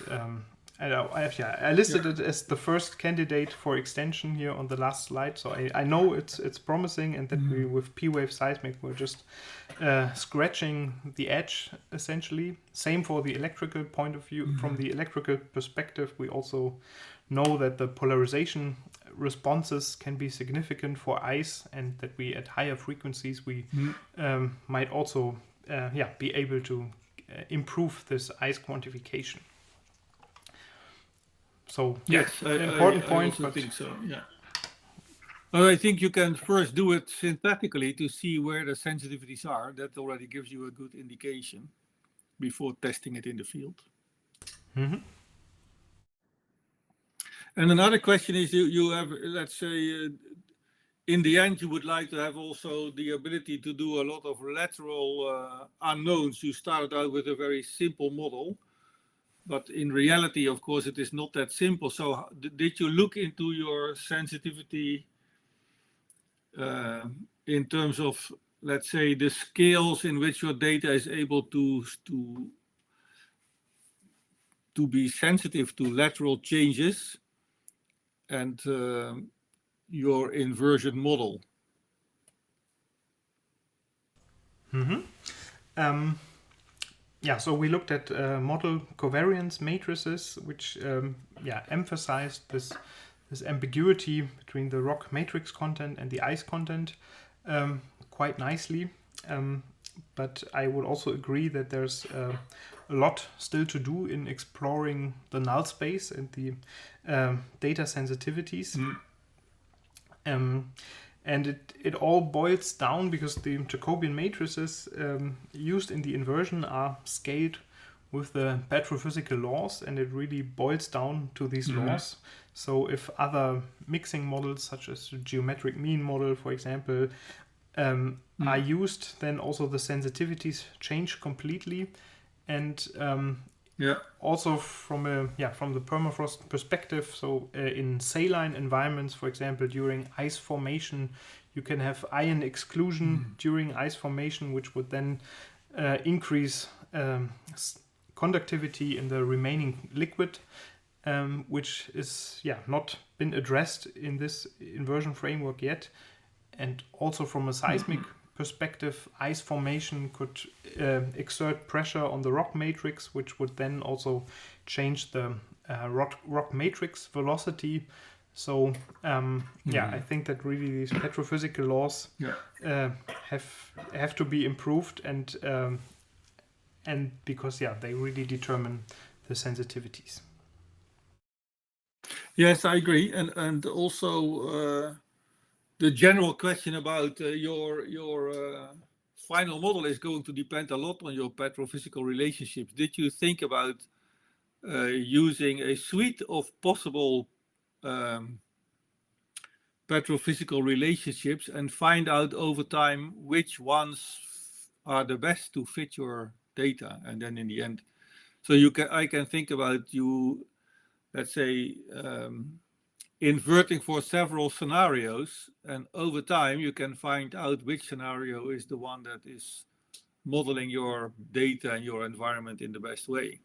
I listed it as the first candidate for extension here on the last slide. So I know it's promising, and that we with P-wave seismic we're just scratching the edge essentially. Same for the electrical point of view. From the electrical perspective, we also know that the polarization responses can be significant for ice, and that we at higher frequencies we might also be able to improve this ice quantification. So yes, important point. I think so. Yeah. Well, I think you can first do it synthetically to see where the sensitivities are. That already gives you a good indication before testing it in the field. Mm-hmm. And another question is, you have, let's say, in the end, you would like to have also the ability to do a lot of lateral unknowns. You started out with a very simple model, but in reality, of course, it is not that simple. So did you look into your sensitivity in terms of, let's say, the scales in which your data is able to be sensitive to lateral changes, and your inversion model? So we looked at model covariance matrices, which emphasized this ambiguity between the rock matrix content and the ice content quite nicely. But I would also agree that there's a lot still to do in exploring the null space and the data sensitivities. And it all boils down because the Jacobian matrices used in the inversion are scaled with the petrophysical laws, and it really boils down to these laws. So if other mixing models, such as the geometric mean model, for example, are used, then also the sensitivities change completely. And also from the permafrost perspective, so in saline environments, for example, during ice formation, you can have ion exclusion during ice formation, which would then increase conductivity in the remaining liquid, which is not been addressed in this inversion framework yet. And also from a seismic perspective, ice formation could exert pressure on the rock matrix, which would then also change the rock matrix velocity. So I think that really these petrophysical laws have to be improved, and because they really determine the sensitivities. Yes, I agree, and also the general question about your final model is going to depend a lot on your petrophysical relationships. Did you think about using a suite of possible petrophysical relationships and find out over time which ones are the best to fit your data? And then in the end, so I can think about you, let's say, inverting for several scenarios, and over time you can find out which scenario is the one that is modeling your data and your environment in the best way.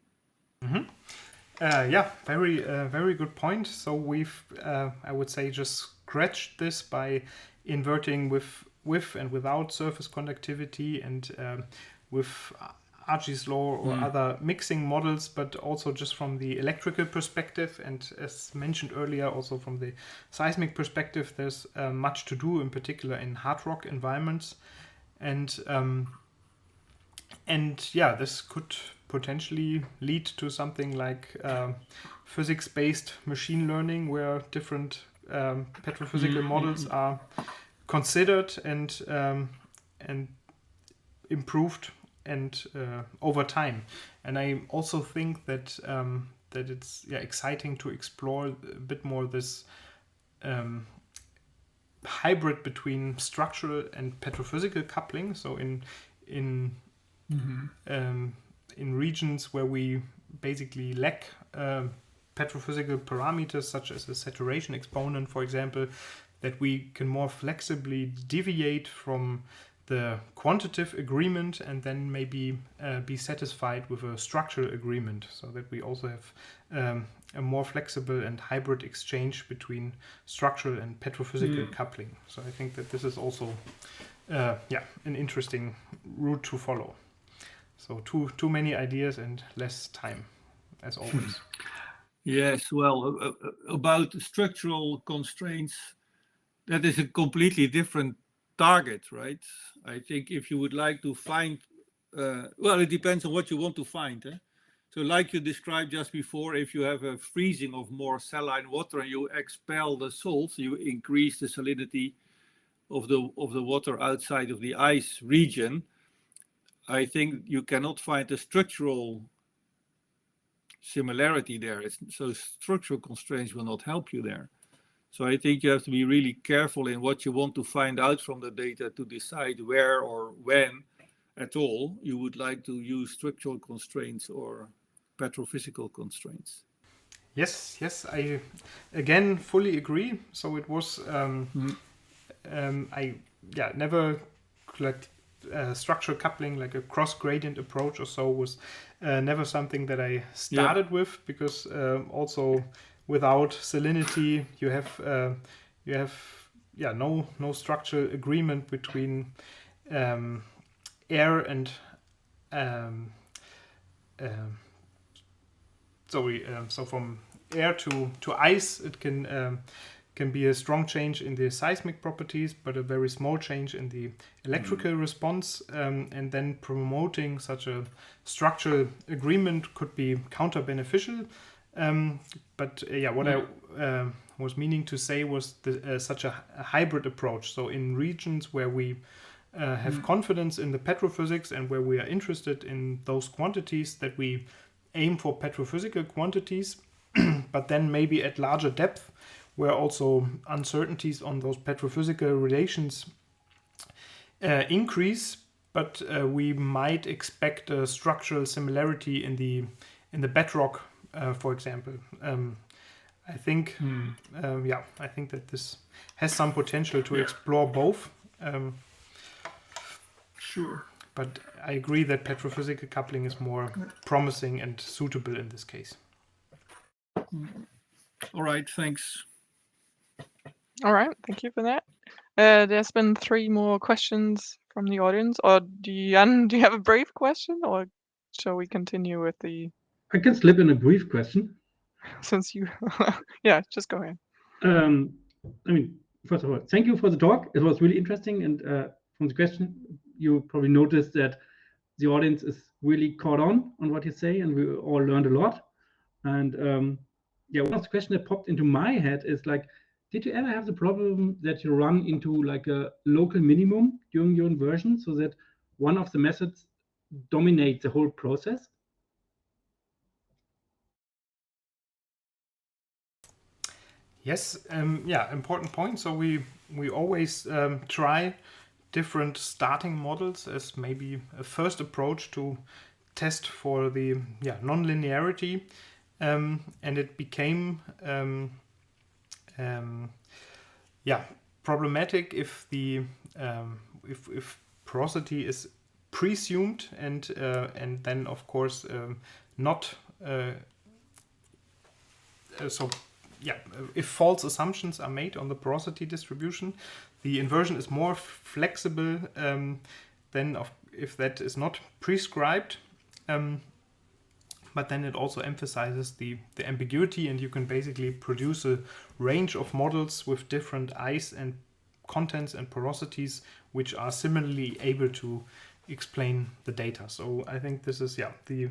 Very good point. So we've I would say just scratched this by inverting with and without surface conductivity, and with Archie's law or other mixing models, but also just from the electrical perspective, and as mentioned earlier, also from the seismic perspective, there's much to do, in particular in hard rock environments, and this could potentially lead to something like physics-based machine learning, where different petrophysical models are considered and improved and over time. And I also think that it's exciting to explore a bit more this hybrid between structural and petrophysical coupling. So in regions where we basically lack petrophysical parameters such as a saturation exponent, for example, that we can more flexibly deviate from the quantitative agreement and then maybe be satisfied with a structural agreement, so that we also have a more flexible and hybrid exchange between structural and petrophysical coupling. So I think that this is also an interesting route to follow. So too many ideas and less time, as always. Yes, well, about structural constraints, that is a completely different target, right? I think if you would like to find, well, it depends on what you want to find. So like you described just before, if you have a freezing of more saline water and you expel the salts, you increase the salinity of the water outside of the ice region. I think you cannot find a structural similarity there. So structural constraints will not help you there. So I think you have to be really careful in what you want to find out from the data to decide where or when at all you would like to use structural constraints or petrophysical constraints. Yes, I again fully agree. So it was never like structural coupling, like a cross gradient approach or so, was never something that I started with, because also without salinity you have no structural agreement between air and so from air to ice, it can be a strong change in the seismic properties, but a very small change in the electrical response. And then promoting such a structural agreement could be counter beneficial. What I was meaning to say was such a hybrid approach. So in regions where we have confidence in the petrophysics and where we are interested in those quantities, that we aim for petrophysical quantities, but then maybe at larger depth, where also uncertainties on those petrophysical relations increase, but we might expect a structural similarity in the bedrock, for example. I think that this has some potential to explore both. Sure. But I agree that petrophysical coupling is more promising and suitable in this case. All right, thanks. All right, thank you for that. There's been 3 more questions from the audience. Or do you have a brief question, or shall we continue with the? I can slip in a brief question. Since you, yeah, just go ahead. I mean, first of all, thank you for the talk. It was really interesting, and from the question, you probably noticed that the audience is really caught on what you say, and we all learned a lot. And one of the questions that popped into my head is like, did you ever have the problem that you run into like a local minimum during your inversion, so that one of the methods dominates the whole process? Yes, important point. So we always try different starting models as maybe a first approach to test for the non-linearity, and it became problematic if the if porosity is presumed and then of course not if false assumptions are made on the porosity distribution, the inversion is more flexible than if that is not prescribed. But then it also emphasizes the ambiguity, and you can basically produce a range of models with different ice and contents and porosities, which are similarly able to explain the data. So I think this is the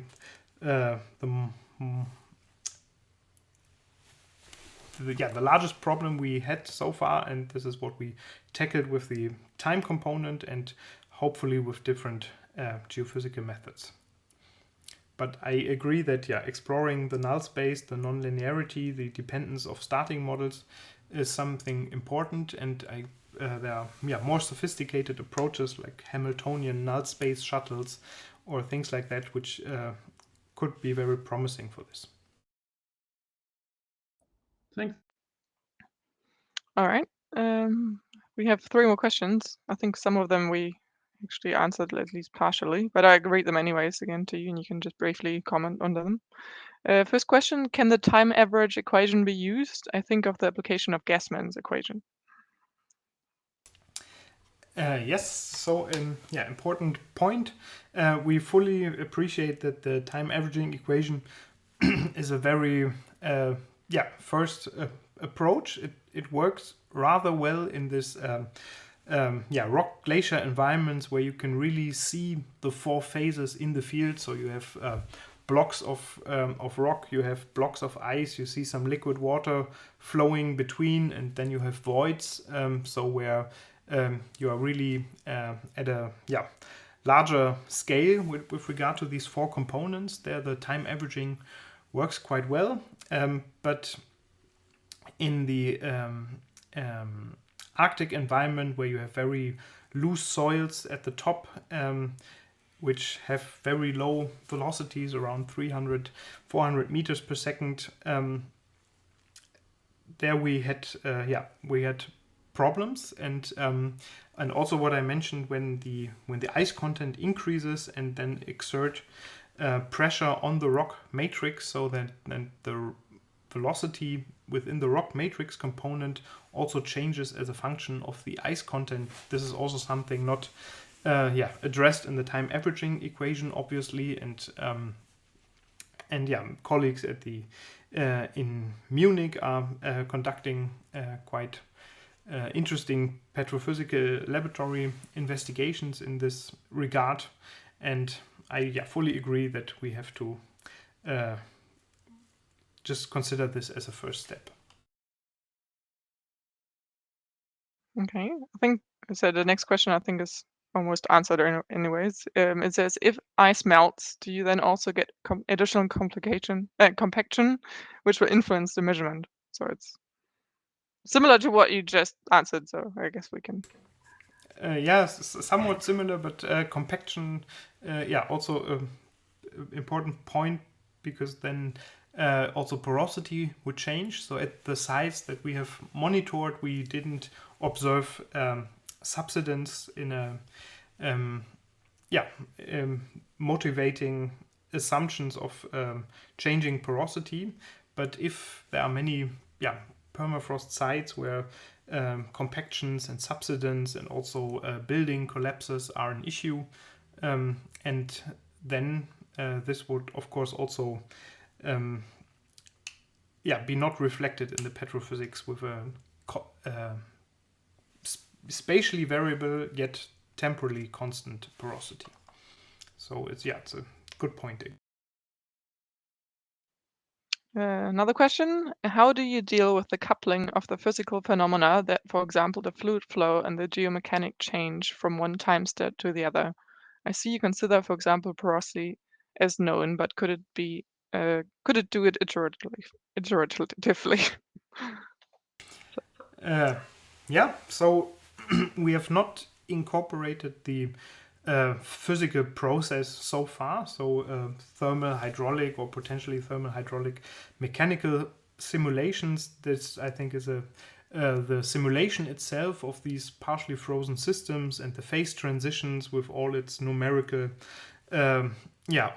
largest problem we had so far, and this is what we tackled with the time component and hopefully with different geophysical methods. But I agree that exploring the null space, the nonlinearity, the dependence of starting models is something important, and there are more sophisticated approaches like Hamiltonian null space shuttles or things like that, which could be very promising for this. Thanks. All right. We have 3 more questions. I think some of them we actually answered at least partially, but I read them anyways again to you, and you can just briefly comment on them. First question, can the time average equation be used? I think of the application of Gassman's equation. Yes, so important point. We fully appreciate that the time averaging equation is a very first approach. It works rather well in this rock glacier environments where you can really see the 4 phases in the field. So you have blocks of rock, you have blocks of ice, you see some liquid water flowing between, and then you have voids. So where you are really at a larger scale with regard to these 4 components. There, the time averaging works quite well, but in the Arctic environment where you have very loose soils at the top, which have very low velocities, around 300-400 meters per second, there we had problems, and also what I mentioned, when the ice content increases and then exert pressure on the rock matrix, so that then the velocity within the rock matrix component also changes as a function of the ice content. This is also something not addressed in the time averaging equation, obviously, and colleagues at the in Munich are conducting quite interesting petrophysical laboratory investigations in this regard, and I fully agree that we have to just consider this as a first step. Okay, I think so. The next question I think is almost answered anyways. It says, if ice melts, do you then also get additional compaction, which will influence the measurement? So it's similar to what you just answered. So I guess we can. Somewhat similar, but compaction, also an important point, because then also porosity would change. So at the sites that we have monitored, we didn't observe subsidence in a motivating assumptions of changing porosity. But if there are many permafrost sites where compactions and subsidence and also building collapses are an issue, and then this would of course also be not reflected in the petrophysics with a spatially variable yet temporally constant porosity. So it's a good point. Another question, how do you deal with the coupling of the physical phenomena that, for example, the fluid flow and the geomechanic change from one time step to the other? I see you consider, for example, porosity as known, but could it do it iteratively? So we have not incorporated the physical process so far. So thermal hydraulic or potentially thermal hydraulic mechanical simulations. This, I think, is the simulation itself of these partially frozen systems and the phase transitions with all its numerical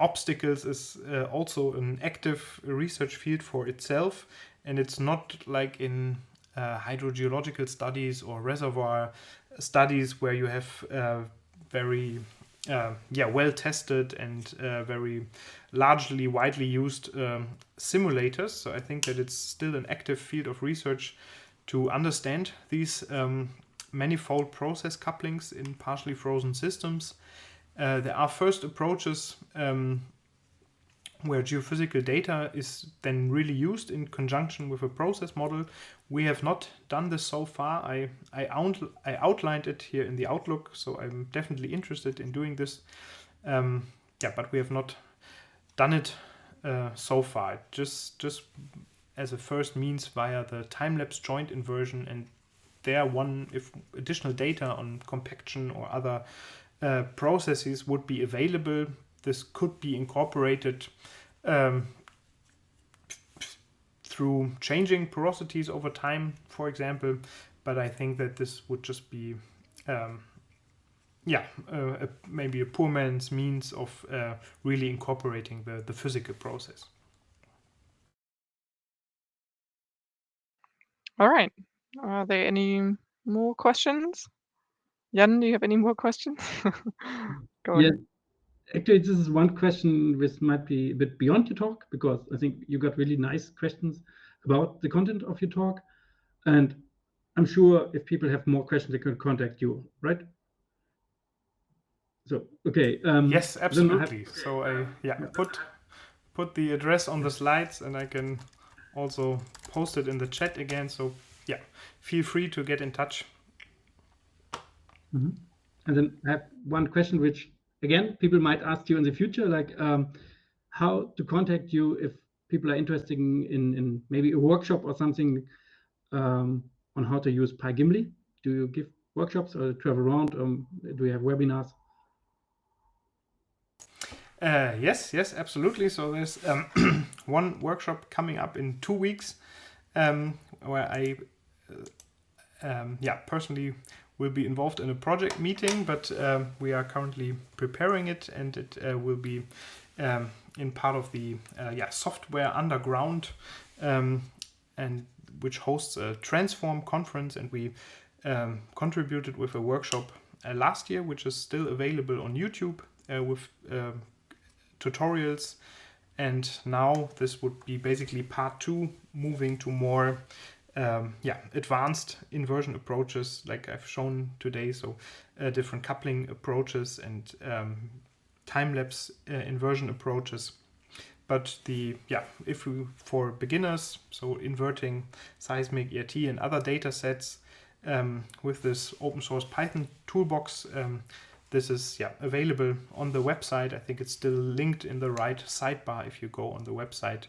obstacles is also an active research field for itself. And it's not like in hydrogeological studies or reservoir studies where you have very well tested and very largely widely used simulators. So I think that it's still an active field of research to understand these manifold process couplings in partially frozen systems. There are first approaches where geophysical data is then really used in conjunction with a process model. We have not done this so far. I outlined it here in the Outlook, so I'm definitely interested in doing this. But we have not done it so far, just as a first means via the time-lapse joint inversion, and there if additional data on compaction or other processes would be available, this could be incorporated through changing porosities over time, for example. But I think that this would just be maybe a poor man's means of really incorporating the physical process. All right. Are there any more questions? Jan, do you have any more questions? Go Yes. ahead. Actually, this is one question which might be a bit beyond your talk, because I think you got really nice questions about the content of your talk. And I'm sure if people have more questions, they can contact you, right? So, okay. Yes, absolutely. So I put the address on the slides, and I can also post it in the chat again. So yeah, feel free to get in touch. Mm-hmm. And then I have one question, which again, people might ask you in the future, like how to contact you if people are interested in maybe a workshop or something on how to use Pyjimli. Do you give workshops or travel around? Do you have webinars? Yes, absolutely. So there's one workshop coming up in 2 weeks where I personally will be involved in a project meeting, but we are currently preparing it, and it will be in part of the software underground, and which hosts a Transform conference, and we contributed with a workshop last year, which is still available on YouTube with tutorials. And now this would be basically part 2, moving to more advanced inversion approaches like I've shown today. So different coupling approaches and time-lapse inversion approaches. But if we, for beginners, so inverting seismic, ERT, and other data sets with this open source Python toolbox, this is available on the website. I think it's still linked in the right sidebar if you go on the website.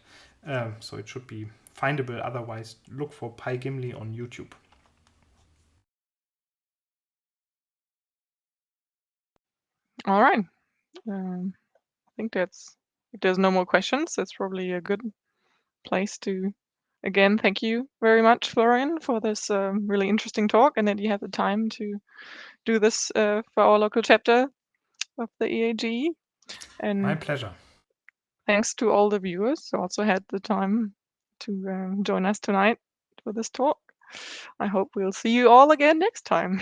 So it should be findable. Otherwise, look for Pyjimli on YouTube. All right. I think if there's no more questions, that's probably a good place to, again, thank you very much, Florian, for this really interesting talk, and that you have the time to do this for our local chapter of the EAG. And my pleasure. Thanks to all the viewers who also had the time to join us tonight for this talk. I hope we'll see you all again next time.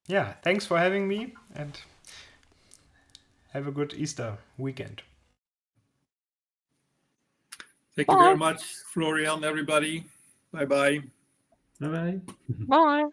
Yeah, thanks for having me, and have a good Easter weekend. Thank you very much, Florian, everybody. Bye-bye. Bye-bye. Bye.